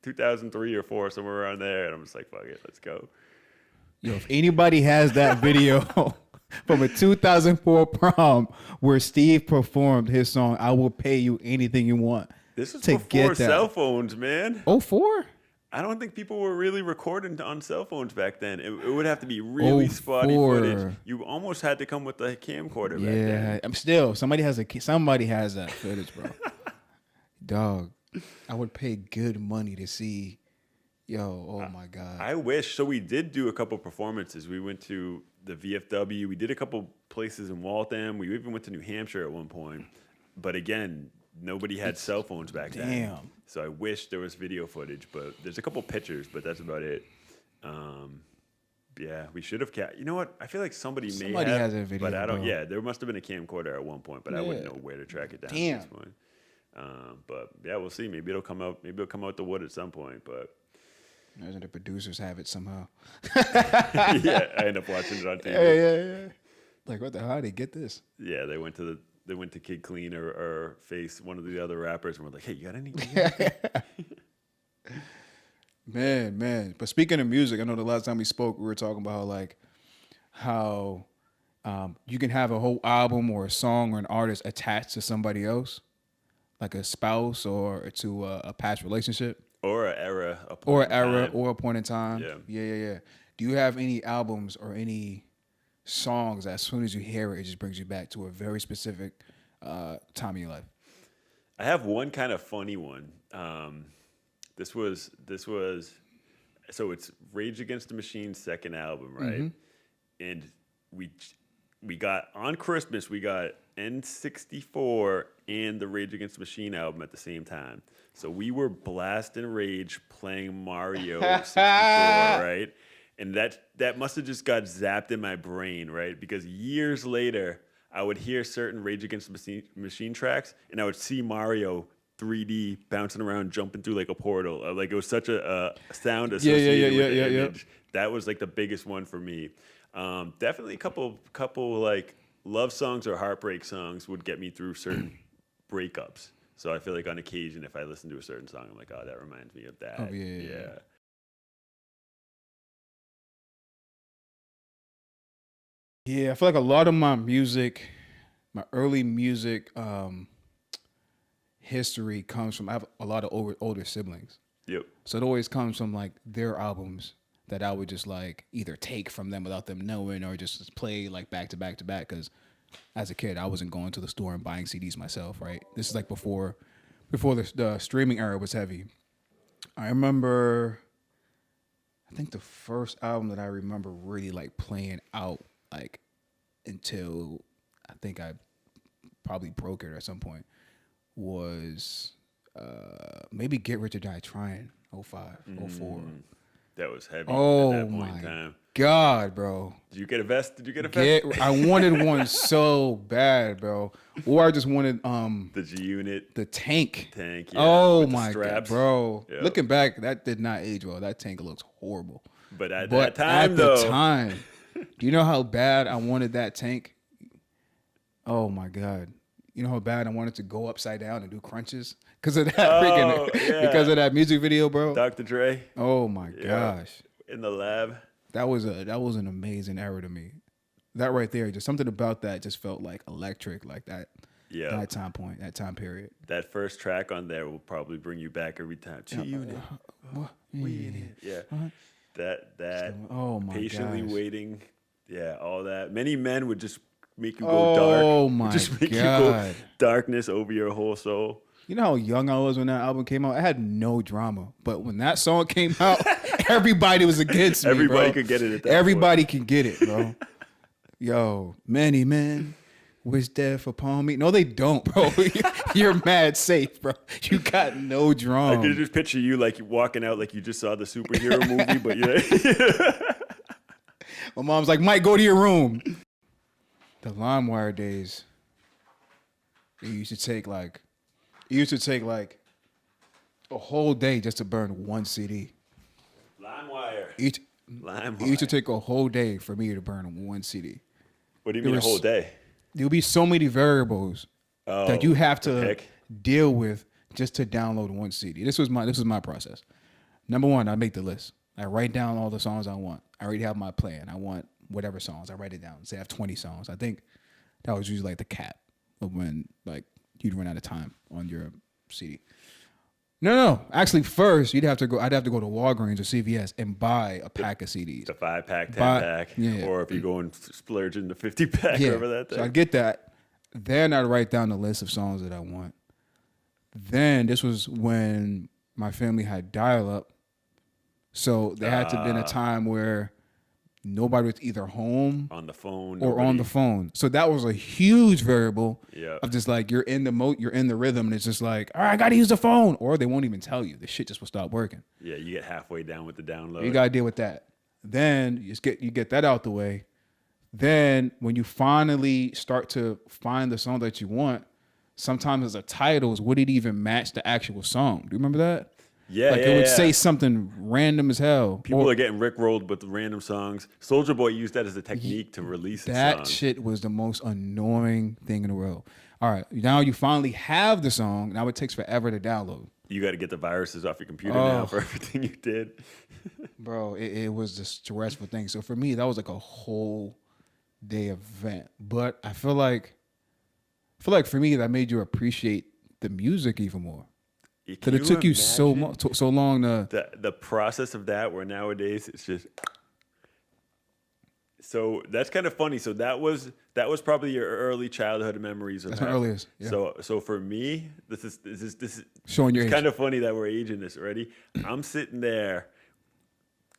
Speaker 2: 2003 or 4, somewhere around there, and I'm just like, fuck it, let's go.
Speaker 1: Yo, if anybody has that video from a 2004 prom where Steve performed his song, I will pay you anything you want.
Speaker 2: This was before cell phones, man.
Speaker 1: 04?
Speaker 2: I don't think people were really recording on cell phones back then. It would have to be really spotty footage. You almost had to come with a camcorder back then.
Speaker 1: I'm still, somebody has that footage, bro. Dog. I would pay good money to see, oh my God.
Speaker 2: I wish. So we did do a couple performances. We went to the VFW. We did a couple places in Waltham. We even went to New Hampshire at one point. But again, nobody had cell phones back then.
Speaker 1: Damn.
Speaker 2: So I wish there was video footage, but there's a couple pictures, but that's about it. Yeah, we should have. You know what? I feel like somebody
Speaker 1: has a video,
Speaker 2: but I don't.
Speaker 1: bro.
Speaker 2: Yeah, there must have been a camcorder at one point, but I wouldn't know where to track it down
Speaker 1: Damn.
Speaker 2: at this point. But yeah, we'll see. Maybe it'll come out. Maybe it'll come out the wood at some point. But
Speaker 1: imagine the producers have it somehow.
Speaker 2: yeah, I end up watching it on TV.
Speaker 1: Yeah. Like, what the hell? How did they get this?
Speaker 2: Yeah, they went to Kid Clean or Face, one of the other rappers, and were like, "Hey, you got any?"
Speaker 1: Man. But speaking of music, I know the last time we spoke, we were talking about how you can have a whole album or a song or an artist attached to somebody else, like a spouse or to a past relationship.
Speaker 2: Or an era.
Speaker 1: Or an era or a point in time.
Speaker 2: Yeah.
Speaker 1: Yeah. Do you have any albums or any songs that as soon as you hear it, it just brings you back to a very specific time in your life?
Speaker 2: I have one kind of funny one. This was so it's Rage Against the Machine's second album, right? Mm-hmm. And we got on Christmas, we got N64 and the Rage Against the Machine album at the same time. So we were blasting Rage playing Mario 64, right? And that must have just got zapped in my brain, right? Because years later, I would hear certain Rage Against the Machine tracks, and I would see Mario 3D bouncing around, jumping through like a portal. Like it was such a sound associated with the image. That was like the biggest one for me. Definitely a couple like love songs or heartbreak songs would get me through certain breakups. So I feel like on occasion, if I listen to a certain song, I'm like, oh, that reminds me of that.
Speaker 1: Oh, yeah. Yeah, I feel like a lot of my music, my early music history comes from, I have a lot of older siblings.
Speaker 2: Yep.
Speaker 1: So it always comes from like their albums that I would just like either take from them without them knowing or just play like back to back to back. Because as a kid, I wasn't going to the store and buying CDs myself, right? This is like before the streaming era was heavy. I remember, I think the first album that I remember really like playing out like until I think I probably broke it at some point was maybe Get Rich or Die Trying, 05, 04.
Speaker 2: That was heavy
Speaker 1: at
Speaker 2: that point in time.
Speaker 1: God, bro.
Speaker 2: Did you get a vest?
Speaker 1: I wanted one so bad, bro. Or I just wanted
Speaker 2: the G Unit.
Speaker 1: The tank.
Speaker 2: Yeah,
Speaker 1: oh my God, bro.
Speaker 2: Yep.
Speaker 1: Looking back, that did not age well. That tank looks horrible.
Speaker 2: But at that time, though.
Speaker 1: Do you know how bad I wanted that tank? Oh my God. You know how bad I wanted to go upside down and do crunches? Because of that because of that music video, bro.
Speaker 2: Dr. Dre.
Speaker 1: Oh my gosh.
Speaker 2: In the lab.
Speaker 1: That was an amazing era to me. That right there, just something about that just felt like electric, like that. Yeah. That time period.
Speaker 2: That first track on there will probably bring you back every time. G-Unit. Yeah. That.
Speaker 1: Oh my
Speaker 2: patiently
Speaker 1: gosh.
Speaker 2: waiting. Yeah, all that. Many men would just make you go dark.
Speaker 1: Oh my
Speaker 2: just make
Speaker 1: God.
Speaker 2: you go darkness over your whole soul.
Speaker 1: You know how young I was when that album came out? I had no drama. But when that song came out, everybody was against me,
Speaker 2: Everybody
Speaker 1: bro.
Speaker 2: could get it at that
Speaker 1: Everybody
Speaker 2: point.
Speaker 1: can get it, bro. Yo, many men wish death upon me. No, they don't, bro. You're mad safe, bro. You got no drama.
Speaker 2: I could just picture you like walking out like you just saw the superhero movie, but yeah.
Speaker 1: My mom's like, Mike, go to your room. The LimeWire days, it used to take like a whole day just to burn one CD.
Speaker 2: LimeWire.
Speaker 1: It used to take a whole day for me to burn one CD.
Speaker 2: What do you mean a whole day?
Speaker 1: There'll be so many variables that you have to deal with just to download one CD. This was my process. Number one, I make the list. I write down all the songs I want. I already have my plan. I want whatever songs. I write it down. Say I have 20 songs. I think that was usually like the cap of when like you'd run out of time on your CD. No. Actually, first I'd have to go to Walgreens or CVS and buy a pack of CDs.
Speaker 2: The 5-pack, 10-pack, or if you go and splurge in the 50-pack, whatever that thing.
Speaker 1: So I'd get that. Then I'd write down the list of songs that I want. Then this was when my family had dial-up. So there had to have been a time where nobody was either home
Speaker 2: on the phone
Speaker 1: or on the phone. So that was a huge variable
Speaker 2: Yeah.
Speaker 1: of just like you're in the rhythm, and it's just like, all right, I gotta use the phone, or they won't even tell you. The shit just will stop working.
Speaker 2: Yeah, you get halfway down with the download.
Speaker 1: You gotta deal with that. Then you get that out the way. Then when you finally start to find the song that you want, sometimes the titles wouldn't even match the actual song. Do you remember that?
Speaker 2: Yeah,
Speaker 1: like
Speaker 2: yeah,
Speaker 1: it would
Speaker 2: yeah.
Speaker 1: say something random as hell.
Speaker 2: People are getting rickrolled with random songs. Soulja Boy used that as a technique to release a
Speaker 1: that
Speaker 2: song.
Speaker 1: shit was the most annoying thing in the world. All right, now you finally have the song. Now it takes forever to download.
Speaker 2: You got to get the viruses off your computer now for everything you did.
Speaker 1: Bro, it was a stressful thing. So for me, that was like a whole day event. But I feel like for me, that made you appreciate the music even more. Because it took you so long to
Speaker 2: the process of that. Where nowadays it's just. So that's kind of funny. So that was probably your early childhood memories.
Speaker 1: That's my earliest. Yeah.
Speaker 2: So for me, this is
Speaker 1: showing your age.
Speaker 2: It's kind of funny that we're aging this already. I'm sitting there,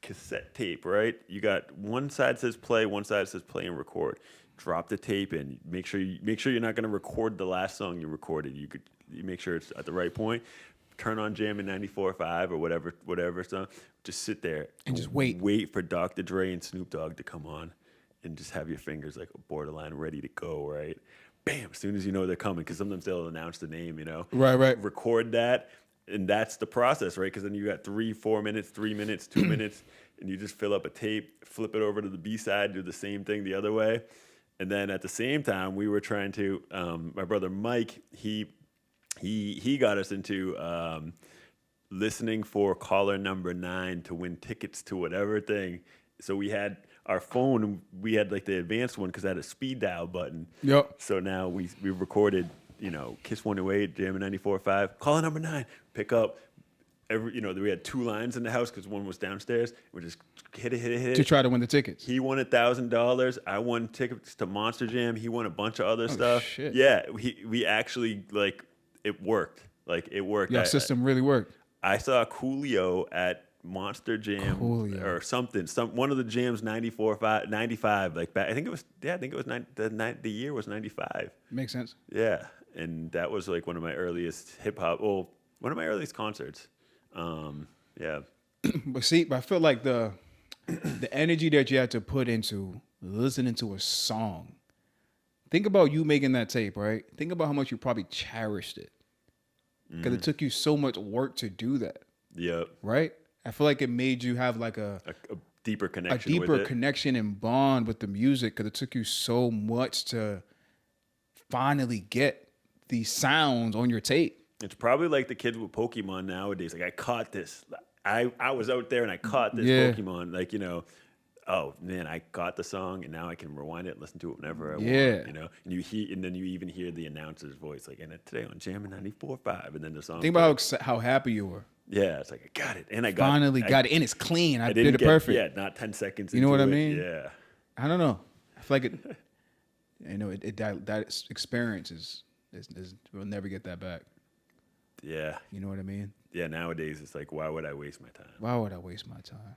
Speaker 2: cassette tape, right? You got one side says play, one side says play and record. Drop the tape in. Make sure you're not going to record the last song you recorded. You make sure it's at the right point. Turn on Jam in 94.5 or whatever song. Just sit there
Speaker 1: and just wait.
Speaker 2: Wait for Dr. Dre and Snoop Dogg to come on, and just have your fingers like borderline ready to go. Right, bam! As soon as you know they're coming, because sometimes they'll announce the name. You know,
Speaker 1: right.
Speaker 2: Record that, and that's the process, right? Because then you got 3-4 minutes, 3 minutes, 2 minutes, and you just fill up a tape, flip it over to the B side, do the same thing the other way, and then at the same time we were trying to. My brother Mike, he got us into listening for caller number 9 to win tickets to whatever thing. So we had our phone, we had like the advanced one because it had a speed dial button.
Speaker 1: Yep.
Speaker 2: So now we recorded, Kiss 108, Jam 94.5, caller number 9, pick up. We had 2 lines in the house because one was downstairs. We just hit it.
Speaker 1: To try to win the tickets.
Speaker 2: He won $1,000. I won tickets to Monster Jam. He won a bunch of other stuff.
Speaker 1: Shit.
Speaker 2: Yeah, we actually it worked. It worked.
Speaker 1: Your system really worked.
Speaker 2: I saw Coolio at Monster Jam or something. One of the jams 95. Like back, I think it was the year was 95.
Speaker 1: Makes sense.
Speaker 2: Yeah, and that was like one of my earliest hip hop. Well, one of my earliest concerts. Yeah.
Speaker 1: But I feel like the energy that you had to put into listening to a song. Think about you making that tape, right? Think about how much you probably cherished it. Because it took you so much work to do that.
Speaker 2: Yep.
Speaker 1: Right? I feel like it made you have like a
Speaker 2: deeper connection.
Speaker 1: A deeper connection and bond with the music because it took you so much to finally get these sounds on your tape.
Speaker 2: It's probably like the kids with Pokemon nowadays. Like, I caught this. I was out there and I caught this Pokemon. Like, oh man, I got the song and now I can rewind it and listen to it whenever I want. And then you even hear the announcer's voice, like, and today on Jam 94.5, and then the song.
Speaker 1: Think about how happy you were.
Speaker 2: Yeah, it's like I got it, and I
Speaker 1: finally got it, and it's clean. I did it perfect.
Speaker 2: Yeah, not 10 seconds.
Speaker 1: You know what I mean?
Speaker 2: Yeah.
Speaker 1: I don't know. I feel like it. That experience is we'll never get that back.
Speaker 2: Yeah.
Speaker 1: You know what I mean?
Speaker 2: Yeah. Nowadays, it's like, why would I waste my time?
Speaker 1: Why would I waste my time?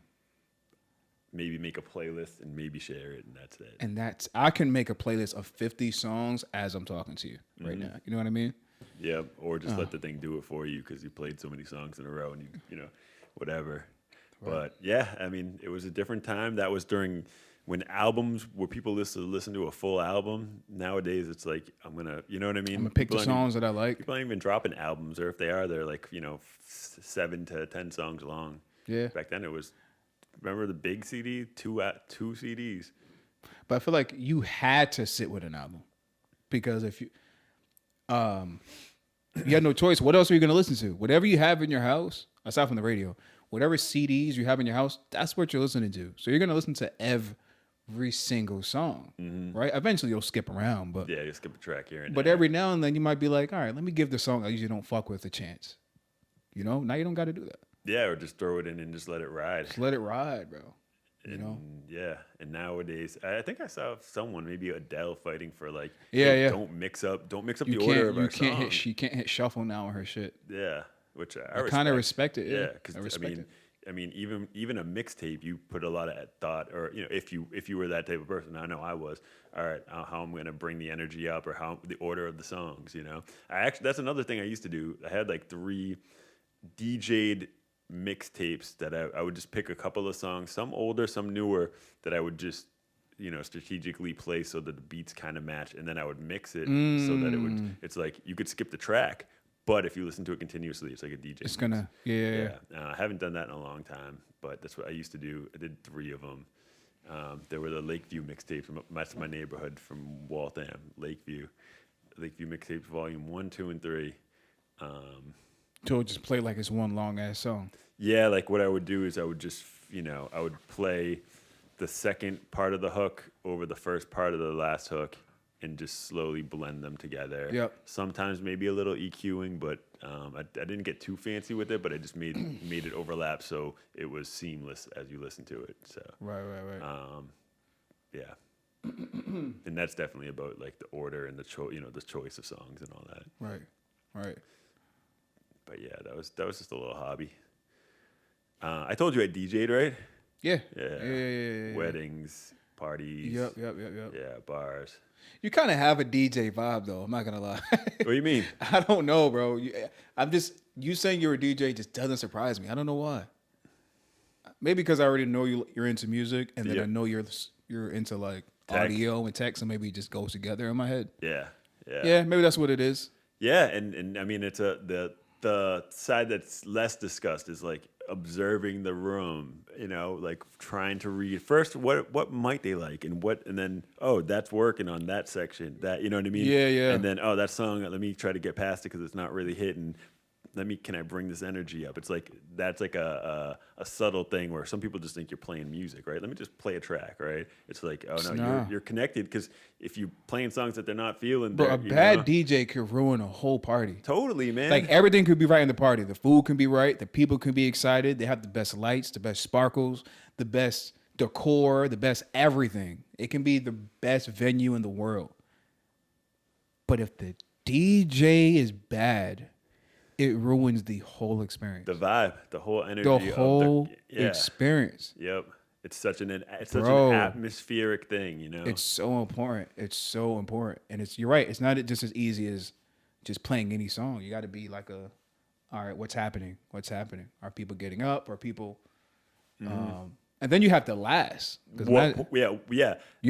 Speaker 2: Maybe make a playlist and maybe share it, and that's it.
Speaker 1: And I can make a playlist of 50 songs as I'm talking to you right now. You know what I mean?
Speaker 2: Yeah, or just let the thing do it for you because you played so many songs in a row and you whatever. Right. But yeah, I mean, it was a different time. That was during when albums were people listen to a full album. Nowadays, it's like I'm gonna, you know what I mean?
Speaker 1: I'm gonna pick the songs that I like.
Speaker 2: People aren't even dropping albums, or if they are, they're like 7 to 10 songs long.
Speaker 1: Yeah.
Speaker 2: Back then, it was. Remember the big CD? Two CDs.
Speaker 1: But I feel like you had to sit with an album because if you had no choice, what else are you going to listen to? Whatever you have in your house, aside from the radio, whatever CDs you have in your house, that's what you're listening to. So you're going to listen to every single song, right? Eventually you'll skip around, but
Speaker 2: yeah, you'll skip a track here and
Speaker 1: but
Speaker 2: there.
Speaker 1: Every now and then you might be like, all right, let me give the song I usually don't fuck with a chance. Now you don't got to do that.
Speaker 2: Yeah, or just throw it in and just let it ride.
Speaker 1: Just let it ride, bro.
Speaker 2: Yeah, and nowadays, I think I saw someone, maybe Adele, fighting for like, don't mix up the order of our songs.
Speaker 1: She can't hit shuffle now on her shit.
Speaker 2: Yeah, which I
Speaker 1: kind of respect it.
Speaker 2: Yeah, because I mean, even a mixtape, you put a lot of thought, or if you were that type of person, I know I was. All right, how I'm gonna bring the energy up, or how the order of the songs. That's another thing I used to do. I had like 3 DJ'd mixtapes that I would just pick a couple of songs, some older, some newer, that I would just strategically placed so that the beats kind of match, and then I would mix it so that it's like you could skip the track, but if you listen to it continuously, it's like a DJ.
Speaker 1: It's gonna, yeah.
Speaker 2: I haven't done that in a long time, but that's what I used to do. I did 3 of them. There were the Lakeview mixtapes. That's my neighborhood from Waltham, Lakeview mixtapes, volume 1, 2, and 3.
Speaker 1: To just play like it's one long ass song.
Speaker 2: Yeah, like what I would do is I would just, I would play the second part of the hook over the first part of the last hook and just slowly blend them together.
Speaker 1: Yep.
Speaker 2: Sometimes maybe a little EQing, but I didn't get too fancy with it, but I just made it overlap so it was seamless as you listen to it. So
Speaker 1: Right.
Speaker 2: yeah. And that's definitely about like the order and the choice of songs and all that.
Speaker 1: Right.
Speaker 2: But yeah, that was just a little hobby. I told you I DJ'd, right?
Speaker 1: Yeah.
Speaker 2: Weddings, parties.
Speaker 1: Yep.
Speaker 2: Yeah, bars.
Speaker 1: You kind of have a DJ vibe, though. I'm not gonna lie.
Speaker 2: What do you mean?
Speaker 1: I don't know, bro. You saying you're a DJ just doesn't surprise me. I don't know why. Maybe because I already know you're into music, and then I know you're into like
Speaker 2: tech.
Speaker 1: Audio and tech, so maybe it just goes together in my head.
Speaker 2: Yeah.
Speaker 1: Yeah, maybe that's what it is.
Speaker 2: Yeah, and I mean it's the side that's less discussed is like observing the room, like trying to read first what might they like and then that's working on that section, that, you know what I mean?
Speaker 1: Yeah.
Speaker 2: And then that song, let me try to get past it because it's not really hitting. Can I bring this energy up? It's like that's like a subtle thing where some people just think you're playing music, right? Let me just play a track, right? It's like, you're connected because if you're playing songs that they're not feeling,
Speaker 1: but a bad DJ could ruin a whole party.
Speaker 2: Totally, man.
Speaker 1: Like everything could be right in the party. The food can be right. The people can be excited. They have the best lights, the best sparkles, the best decor, the best everything. It can be the best venue in the world. But if the DJ is bad, it ruins the whole experience.
Speaker 2: The vibe, the whole energy,
Speaker 1: the whole experience.
Speaker 2: Yep, it's such an atmospheric thing,
Speaker 1: It's so important. And you're right. It's not just as easy as just playing any song. You got to be like all right, what's happening? Are people getting up? Are people? And then you have to last.
Speaker 2: You got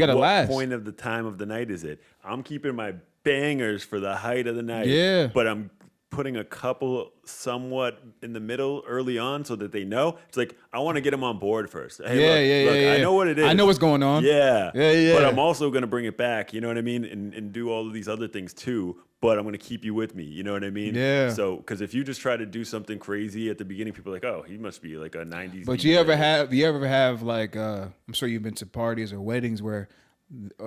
Speaker 2: to
Speaker 1: last.
Speaker 2: What point of the time of the night is it? I'm keeping my bangers for the height of the night.
Speaker 1: Yeah,
Speaker 2: but I'm putting a couple somewhat in the middle early on so that they know. It's like, I want to get them on board first. Hey, look, I know what it is.
Speaker 1: I know what's going on.
Speaker 2: Yeah. But I'm also going to bring it back, you know what I mean? And do all of these other things too, but I'm going to keep you with me, you know what I mean?
Speaker 1: Yeah.
Speaker 2: So, because if you just try to do something crazy at the beginning, people are like, oh, he must be like a 90s
Speaker 1: But
Speaker 2: DJ.
Speaker 1: you ever have like, I'm sure you've been to parties or weddings where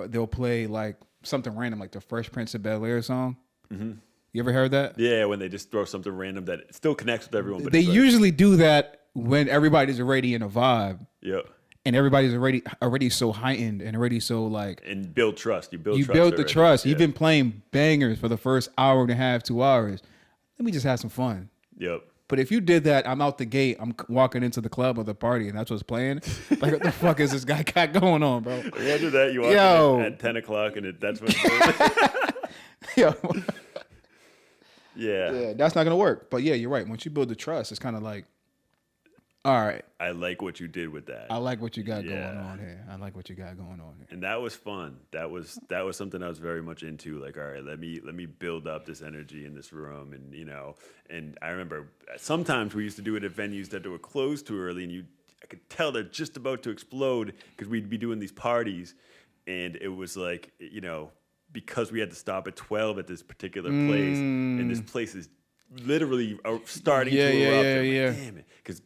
Speaker 1: they'll play like something random, like the Fresh Prince of Bel-Air song? Mm-hmm. You ever heard that?
Speaker 2: Yeah, when they just throw something random that still connects with everyone. But
Speaker 1: they usually do that when everybody's already in a vibe.
Speaker 2: Yep.
Speaker 1: And everybody's already so heightened and already so like.
Speaker 2: And build trust. You build
Speaker 1: the trust. Yeah. You've been playing bangers for the first hour and a half, 2 hours. Let me just have some fun.
Speaker 2: Yep.
Speaker 1: But if you did that, I'm out the gate. I'm walking into the club or the party, and that's what's playing. Like, what the fuck is this guy got going on, bro?
Speaker 2: After that, you walk in at 10 o'clock, and that's when.
Speaker 1: Yo.
Speaker 2: Yeah,
Speaker 1: that's not gonna work. But yeah, you're right. Once you build the trust, it's kind of like, all right,
Speaker 2: I like what you did with that.
Speaker 1: I like what you got going on here.
Speaker 2: And that was fun. That was something I was very much into. Like, all right, let me build up this energy in this room, and And I remember sometimes we used to do it at venues that were closed too early, and I could tell they're just about to explode because we'd be doing these parties, and it was like because we had to stop at 12 at this particular place, and this place is literally starting to erupt. Like, damn it. Because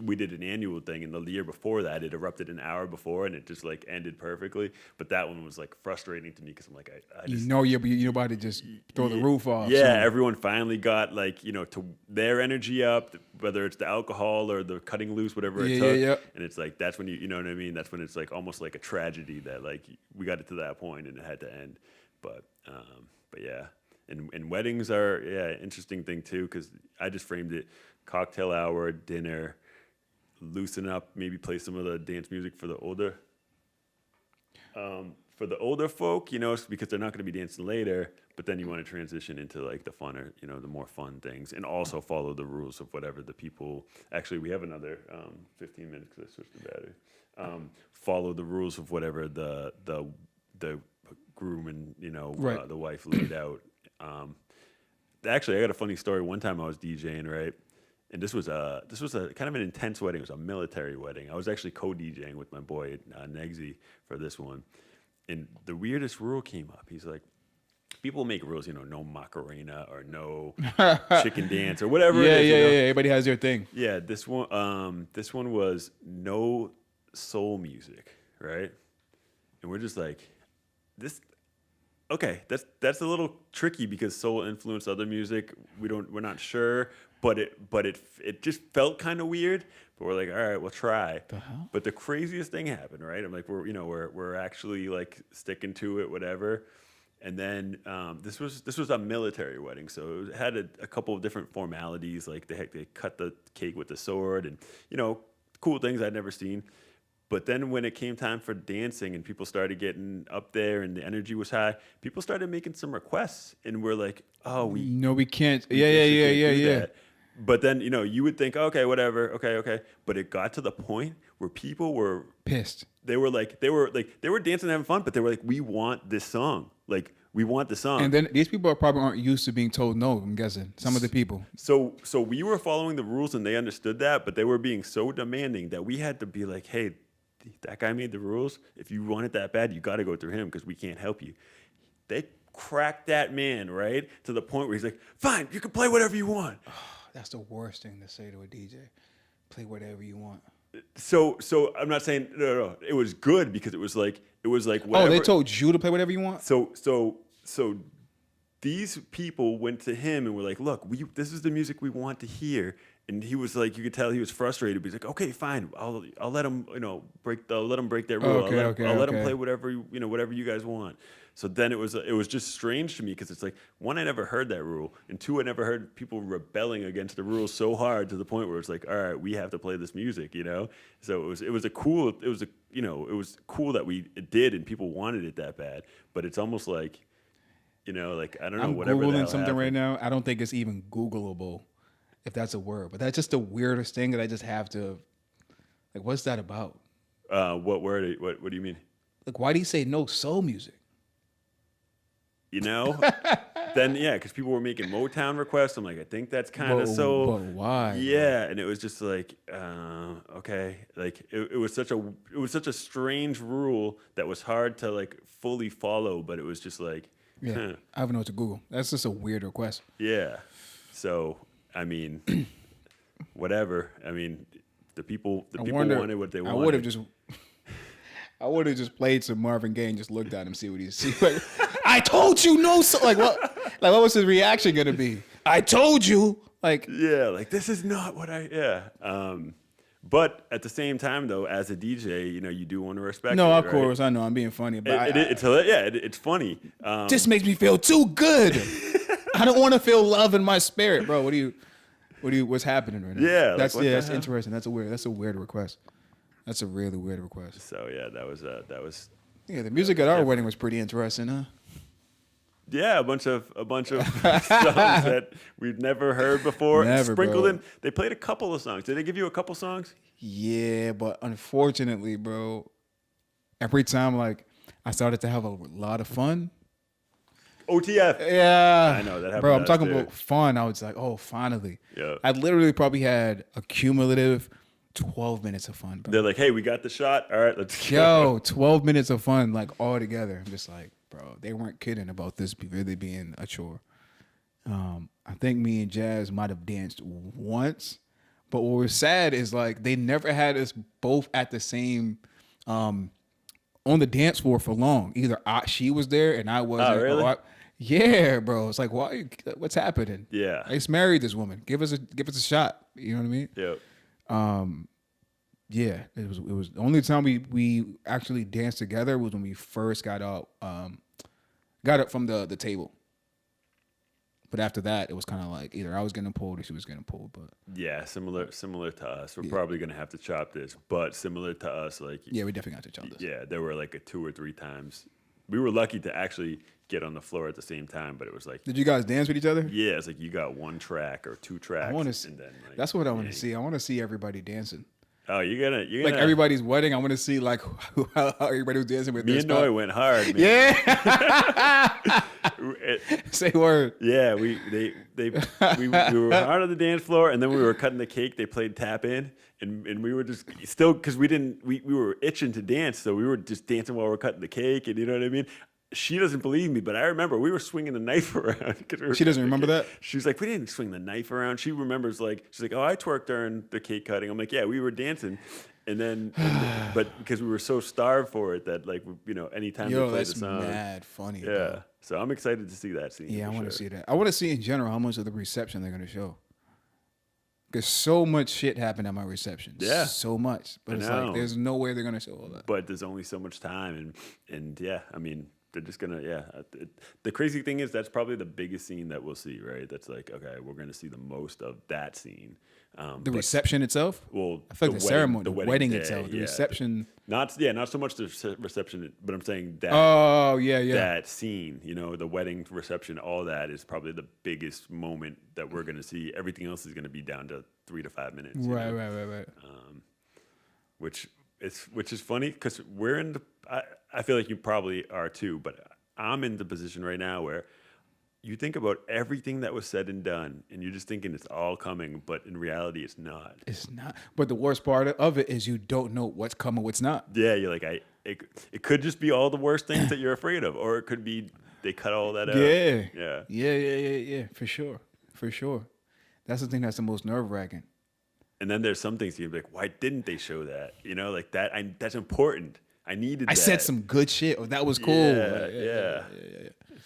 Speaker 2: we did an annual thing, and the year before that, it erupted an hour before, and it just like ended perfectly. But that one was like frustrating to me because I'm like, I just...
Speaker 1: you're about to just throw the roof off.
Speaker 2: Yeah, everyone finally got like, to their energy up, whether it's the alcohol or the cutting loose, whatever it took.
Speaker 1: Yeah.
Speaker 2: And it's like, that's when you know what I mean? That's when it's like almost like a tragedy that like we got it to that point and it had to end. But yeah. And weddings are interesting thing too, because I just framed it cocktail hour, dinner, loosen up, maybe play some of the dance music for the older for the older folk, it's because they're not going to be dancing later, but then you want to transition into like the funner, the more fun things, and also follow the rules of whatever the people. Actually, we have another 15 minutes because I switched the battery. Follow the rules of whatever the groom and
Speaker 1: Right.
Speaker 2: the wife laid out. Actually, I got a funny story. One time I was DJing, right? And this was a kind of an intense wedding. It was a military wedding. I was actually co-DJing with my boy Negsy for this one. And the weirdest rule came up. He's like, people make rules, no Macarena or no chicken dance or whatever
Speaker 1: Yeah,
Speaker 2: it is.
Speaker 1: yeah, yeah. Everybody has their thing.
Speaker 2: Yeah, this one was no soul music, right? And we're just like, this. Okay, that's a little tricky because soul influenced other music. We're not sure, but it just felt kind of weird. But we're like, all right, we'll try.
Speaker 1: The hell?
Speaker 2: But the craziest thing happened, right? I'm like, we're actually like sticking to it, whatever. And then this was a military wedding, so it had a couple of different formalities. Like they cut the cake with the sword, and cool things I'd never seen. But then when it came time for dancing and people started getting up there and the energy was high, people started making some requests, and we're like, oh, we
Speaker 1: can't.
Speaker 2: we
Speaker 1: Yeah.
Speaker 2: can't do that. But then you would think, okay, whatever, okay. But it got to the point where people were
Speaker 1: Pissed.
Speaker 2: they were dancing and having fun, but they were like, we want this song. Like, we want the song.
Speaker 1: And then these people probably aren't used to being told no, I'm guessing. Some of the people.
Speaker 2: So we were following the rules and they understood that, but they were being so demanding that we had to be like, hey, that guy made the rules. If you want it that bad, you got to go through him because we can't help you. They cracked that man, right? To the point where he's like, fine, you can play whatever you want.
Speaker 1: That's the worst thing to say to a DJ. Play whatever you want.
Speaker 2: So I'm not saying, no. It was good because it was like whatever.
Speaker 1: Oh, they told you to play whatever you want?
Speaker 2: So these people went to him and were like, look, this is the music we want to hear. And he was like, you could tell he was frustrated. But he's like, okay, fine, I'll let him, break their rule. I'll let him play whatever whatever you guys want. So then it was just strange to me because it's like, one, I never heard that rule, and two, I never heard people rebelling against the rules so hard to the point where it's like, all right, we have to play this music, So it was cool that we did and people wanted it that bad. But it's almost like, like I don't know,
Speaker 1: I'm
Speaker 2: whatever.
Speaker 1: Googling something right now. I don't think it's even Googleable, if that's a word. But that's just the weirdest thing that I just have to, like, what's that about?
Speaker 2: What word? What do you mean?
Speaker 1: Like, why do you say no soul music?
Speaker 2: Then yeah, because people were making Motown requests. I'm like, I think that's kind of so.
Speaker 1: But why?
Speaker 2: Yeah, and it was just like, okay, like it was such a strange rule that was hard to like fully follow, but it was just like,
Speaker 1: Yeah, I don't know what to Google. That's just a weird request.
Speaker 2: Yeah, so I mean, whatever. I mean, the people wanted what they wanted.
Speaker 1: I would have just played some Marvin Gaye and just looked at him, see what he'd see. Like, I told you no. Like what? Like what was his reaction gonna be? I told you. Like
Speaker 2: yeah, like this is not what I. Yeah. But at the same time, though, as a DJ, you do want to respect.
Speaker 1: No,
Speaker 2: it,
Speaker 1: of
Speaker 2: right?
Speaker 1: course, I know I'm being funny, but
Speaker 2: it's funny.
Speaker 1: This makes me feel too good. I don't want to feel love in my spirit, bro. What's happening right now?
Speaker 2: Yeah,
Speaker 1: that's
Speaker 2: like,
Speaker 1: that's interesting. That's a weird request. That's a really weird request.
Speaker 2: So yeah, that was.
Speaker 1: Yeah, the music at our wedding was pretty interesting, huh?
Speaker 2: Yeah, a bunch of songs that we've never heard before.
Speaker 1: Never,
Speaker 2: sprinkled
Speaker 1: bro.
Speaker 2: in. They played a couple of songs. Did they give you a couple songs?
Speaker 1: Yeah, but unfortunately, bro, every time like I started to have a lot of fun.
Speaker 2: OTF.
Speaker 1: Yeah,
Speaker 2: I know that happened.
Speaker 1: Bro, I'm
Speaker 2: to us,
Speaker 1: talking
Speaker 2: too.
Speaker 1: about fun. I was like, oh, finally.
Speaker 2: Yeah.
Speaker 1: I literally probably had a cumulative 12 minutes of fun, bro.
Speaker 2: They're like, hey, we got the shot. All right, let's go.
Speaker 1: Yo, 12 minutes of fun, like all together. I'm just like, bro, they weren't kidding about this really being a chore. I think me and Jazz might have danced once, but what was sad is like they never had us both at the same on the dance floor for long. Either she was there and I wasn't.
Speaker 2: Oh, really?
Speaker 1: Yeah, bro. It's like, why? What's happening?
Speaker 2: Yeah.
Speaker 1: I just married this woman. Give us a shot. You know what I mean?
Speaker 2: Yep.
Speaker 1: Yeah, it was the only time we actually danced together was when we first got up from the table. But after that, it was kind of like either I was getting pulled or she was getting pulled. But
Speaker 2: yeah, similar to us. We're probably gonna have to chop this, but similar to us, like
Speaker 1: yeah, we definitely got to chop this.
Speaker 2: Yeah, there were like 2 or 3 times we were lucky to actually get on the floor at the same time, but it was like,
Speaker 1: Did you guys dance with each other?
Speaker 2: yeah, it's like you got one track or two tracks.
Speaker 1: I want to.
Speaker 2: and then like,
Speaker 1: That's what I want to see. I want to see everybody dancing.
Speaker 2: Oh, you're gonna
Speaker 1: Like everybody's wedding. I want to see like how everybody was dancing with.
Speaker 2: Me and Noy went hard, man.
Speaker 1: Yeah. Say word.
Speaker 2: Yeah, we were hard on the dance floor, and then we were cutting the cake. They played tap in, and we were just still because we were itching to dance, so we were just dancing while we were cutting the cake, and you know what I mean. She doesn't believe me, but I remember we were swinging the knife around.
Speaker 1: She doesn't remember that?
Speaker 2: She's like, we didn't swing the knife around. She remembers, like, she's like, oh, I twerked during the cake cutting. I'm like, yeah, we were dancing. And then, but because we were so starved for it that, like, you know, anytime they played the song.
Speaker 1: That's mad funny.
Speaker 2: Yeah.
Speaker 1: Bro.
Speaker 2: So I'm excited to see that scene.
Speaker 1: Yeah, I want to see that. I want to see in general how much of the reception they're going to show. Because so much shit happened at my reception.
Speaker 2: Yeah.
Speaker 1: So much. But it's like, there's no way they're going to show all that.
Speaker 2: But there's only so much time. And yeah, I mean, they're just gonna, the crazy thing is that's probably the biggest scene that we'll see, right? That's like, okay, we're gonna see the most of that scene.
Speaker 1: The reception itself?
Speaker 2: Well,
Speaker 1: I feel like the ceremony, the wedding
Speaker 2: day,
Speaker 1: itself, the reception.
Speaker 2: Not so much the reception, but I'm saying that.
Speaker 1: Oh, yeah.
Speaker 2: That scene, you know, the wedding reception, all that is probably the biggest moment that we're gonna see. Everything else is gonna be down to 3 to 5 minutes.
Speaker 1: Right.
Speaker 2: Which is funny because we're in the. I feel like you probably are too, but I'm in the position right now where you think about everything that was said and done, and you're just thinking it's all coming, but in reality, it's not.
Speaker 1: It's not. But the worst part of it is you don't know what's coming, what's not.
Speaker 2: Yeah, you're like, it could just be all the worst things that you're afraid of, or it could be they cut all that out.
Speaker 1: Yeah. For sure. That's the thing that's the most nerve-wracking.
Speaker 2: And then there's some things you're like, why didn't they show that? You know, like that. That's important. I needed.
Speaker 1: I said some good shit. Oh, that was cool.
Speaker 2: Yeah.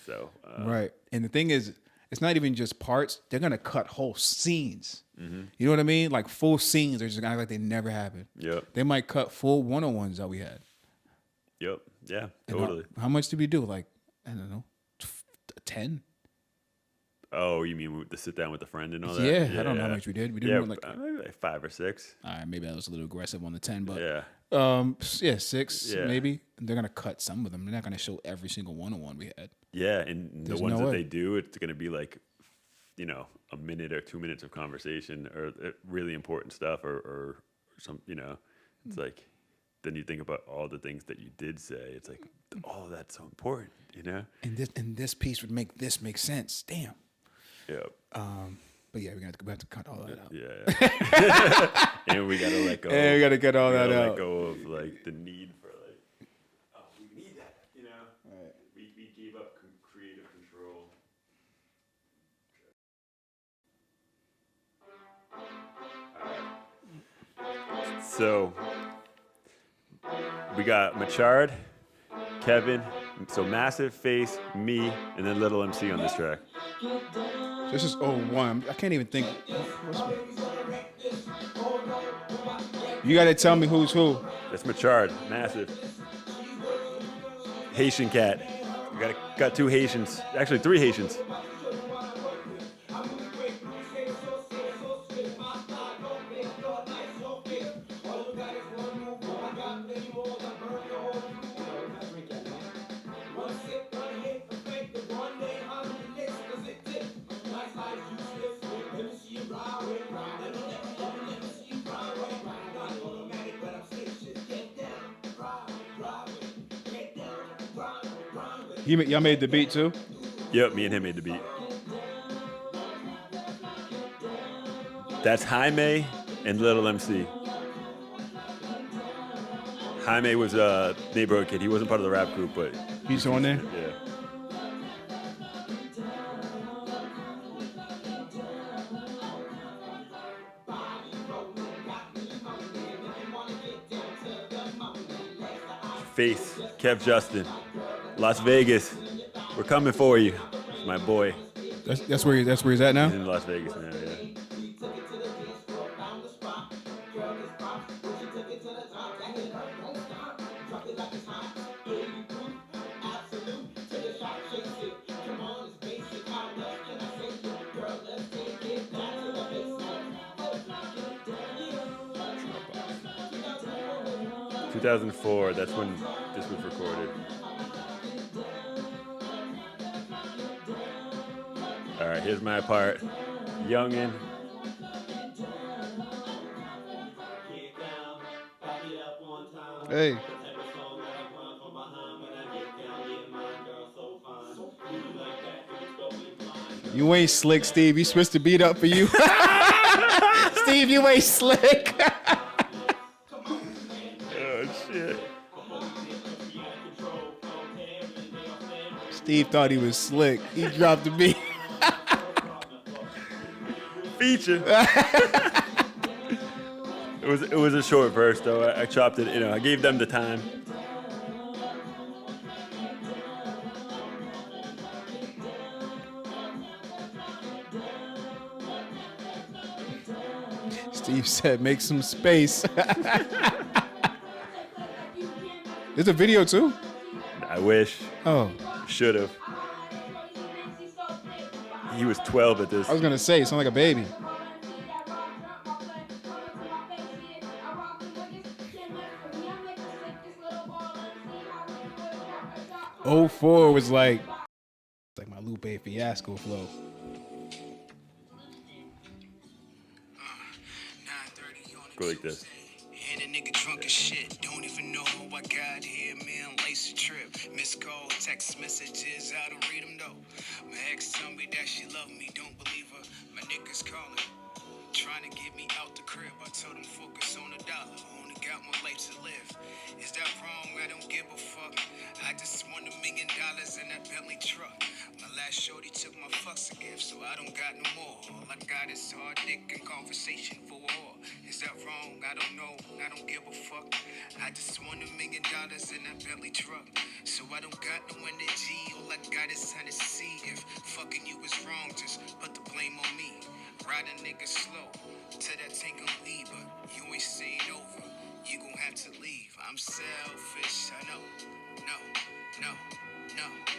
Speaker 2: So
Speaker 1: right, and the thing is, it's not even just parts. They're gonna cut whole scenes.
Speaker 2: Mm-hmm.
Speaker 1: You know what I mean? Like full scenes. They're just gonna act like they never happened.
Speaker 2: Yep.
Speaker 1: They might cut full one-on-ones that we had.
Speaker 2: Yep. Yeah. Totally.
Speaker 1: How much did we do? Like, I don't know, 10.
Speaker 2: Oh, you mean the sit down with a friend and all that?
Speaker 1: Yeah, I don't know how much we did. We did more
Speaker 2: like 5 or 6.
Speaker 1: All right, maybe I was a little aggressive on the 10, but
Speaker 2: yeah,
Speaker 1: 6 maybe. They're gonna cut some of them. They're not gonna show every single one-on-one we had.
Speaker 2: Yeah, and the ones that they do, it's gonna be like, you know, a minute or 2 minutes of conversation or really important stuff or some, you know, it's like. Then you think about all the things that you did say. It's like, oh, that's so important, you know.
Speaker 1: And this piece would make this make sense. Damn.
Speaker 2: Yeah.
Speaker 1: But yeah, we have to cut all that out.
Speaker 2: Yeah. And we gotta let go.
Speaker 1: And we gotta cut all that out.
Speaker 2: Let go of like the need for like, oh, we need that, you know. Right. We gave up creative control. So we got Machard, Kevin, so Massive, Face, me, and then Little MC on this track.
Speaker 1: This is 01. I can't even think. You gotta tell me who's who.
Speaker 2: That's Machard, Massive. Haitian cat. We got 2 Haitians. Actually, 3 Haitians.
Speaker 1: Y'all made the beat too?
Speaker 2: Yep, me and him made the beat. That's Jaime and Little MC. Jaime was a neighborhood kid. He wasn't part of the rap group, but
Speaker 1: he's on there?
Speaker 2: Yeah. Faith, Kev Justin, Las Vegas. We're coming for you, my boy.
Speaker 1: That's where he's at now?
Speaker 2: He's in Las Vegas now, yeah. In 2004, that's when this was recorded. All right, here's my part. Youngin.
Speaker 1: Hey. You ain't slick, Steve. You switched the beat up for you. Steve, you ain't slick.
Speaker 2: Oh, shit.
Speaker 1: Steve thought he was slick. He dropped the beat.
Speaker 2: Feature. It was a short verse though. I chopped it. I gave them the time.
Speaker 1: Steve said, "Make some space." There's a video too.
Speaker 2: I wish.
Speaker 1: Oh,
Speaker 2: Should have. He was 12 at this.
Speaker 1: I was gonna say, it sounded like a baby. 04 was like my Lupe Fiasco flow.
Speaker 2: Go like this.
Speaker 3: And a nigga drunk as shit. Don't even know how I got here, man. Lace a trip. Missed call, text messages. I don't read them though. My ex tell me that she love me. Don't believe her. My niggas calling. Trying to get me out the crib. I told them focus on the dollar. Only got one life to live. Is that wrong? I don't give a fuck. I just won $1 million in that Bentley truck. My last shorty took my fucks a gift, so I don't got no more. All I got is hard dick and conversation for a whore. Is that wrong? I don't know. I don't give a fuck. I just won $1 million in that Bentley truck, so I don't got no energy. All I got is Tennessee. If fucking you was wrong, just put the blame on me. Ride a nigga slow till that tank gon' leave, but you ain't staying over. You gon' have to leave. I'm selfish, I know. No.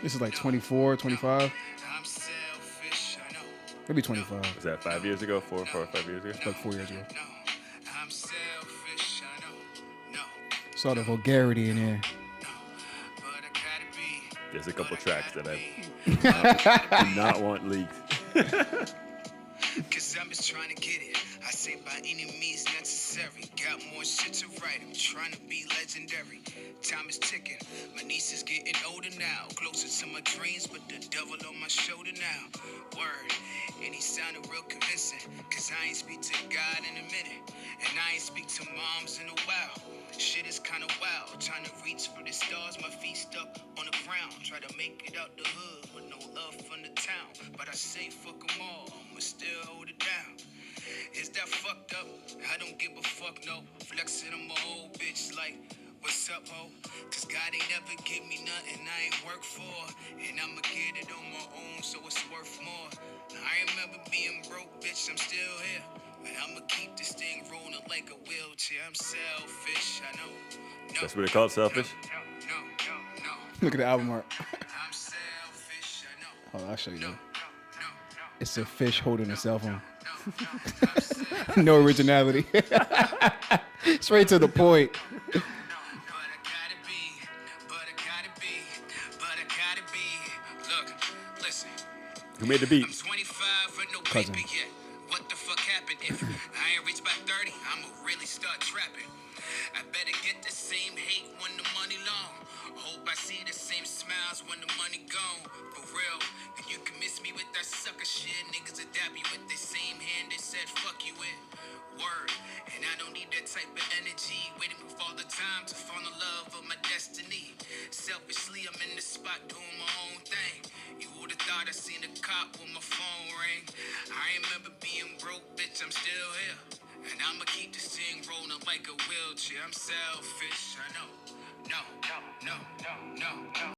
Speaker 1: This is like 24, 25.
Speaker 3: I'm selfish, I know.
Speaker 1: Maybe 25.
Speaker 2: Was that 5 years ago? 4 or 5 years ago?
Speaker 1: Like 4 years ago.
Speaker 3: No. I'm selfish, I know. No.
Speaker 1: Saw the vulgarity in there.
Speaker 3: But I gotta be.
Speaker 2: There's a couple tracks that I do not want leaked.
Speaker 3: Cause I'm just trying to get it. I say by any means necessary. Got more shit to write. I'm trying to be legendary. Time is ticking. My niece is getting older now. Closer to my dreams, but the devil on my shoulder now. Word. And he sounded real convincing. Cause I ain't speak to God in a minute. And I ain't speak to moms in a while. Shit is kinda wild. Trying to reach for the stars. My feet stuck on the ground. Try to make it out the hood with no love from the town. But I say fuck them all. I'ma still hold it down. Is that fucked up? I don't give a fuck, no. Flexing on my old bitch like, what's up, ho? Cause God ain't never give me nothing I ain't work for. And I'ma get it on my own, so it's worth more. I remember being broke, bitch, I'm still here. But I'ma keep this thing rolling like a wheelchair. I'm selfish, I know. No,
Speaker 2: That's what they call it, selfish?
Speaker 3: no.
Speaker 1: Look at the album art.
Speaker 3: I'm selfish, I know.
Speaker 1: Oh, I'll show you that.
Speaker 3: No.
Speaker 1: It's a fish holding a cell phone. No originality. Straight to the point.
Speaker 3: But I gotta be. Look, listen.
Speaker 2: Who made the beat?
Speaker 3: I'm 25 with no
Speaker 1: Cousin.
Speaker 3: paper yet. What the fuck happened? If I ain't reached by 30, I'ma really start trapping. I better get the same hate when the money long. Hope I see the same smiles when the money gone. For real, and you can miss me with that sucker shit. Niggas will dab you with the same hand they said fuck you with. Word, and I don't need that type of energy. Waiting for all the time to fall in love of my destiny. Selfishly, I'm in the spot doing my own thing. You would've thought I seen a cop when my phone ring. I remember being broke, bitch, I'm still here. And I'ma keep this thing rolling like a wheelchair. I'm selfish, I know. No.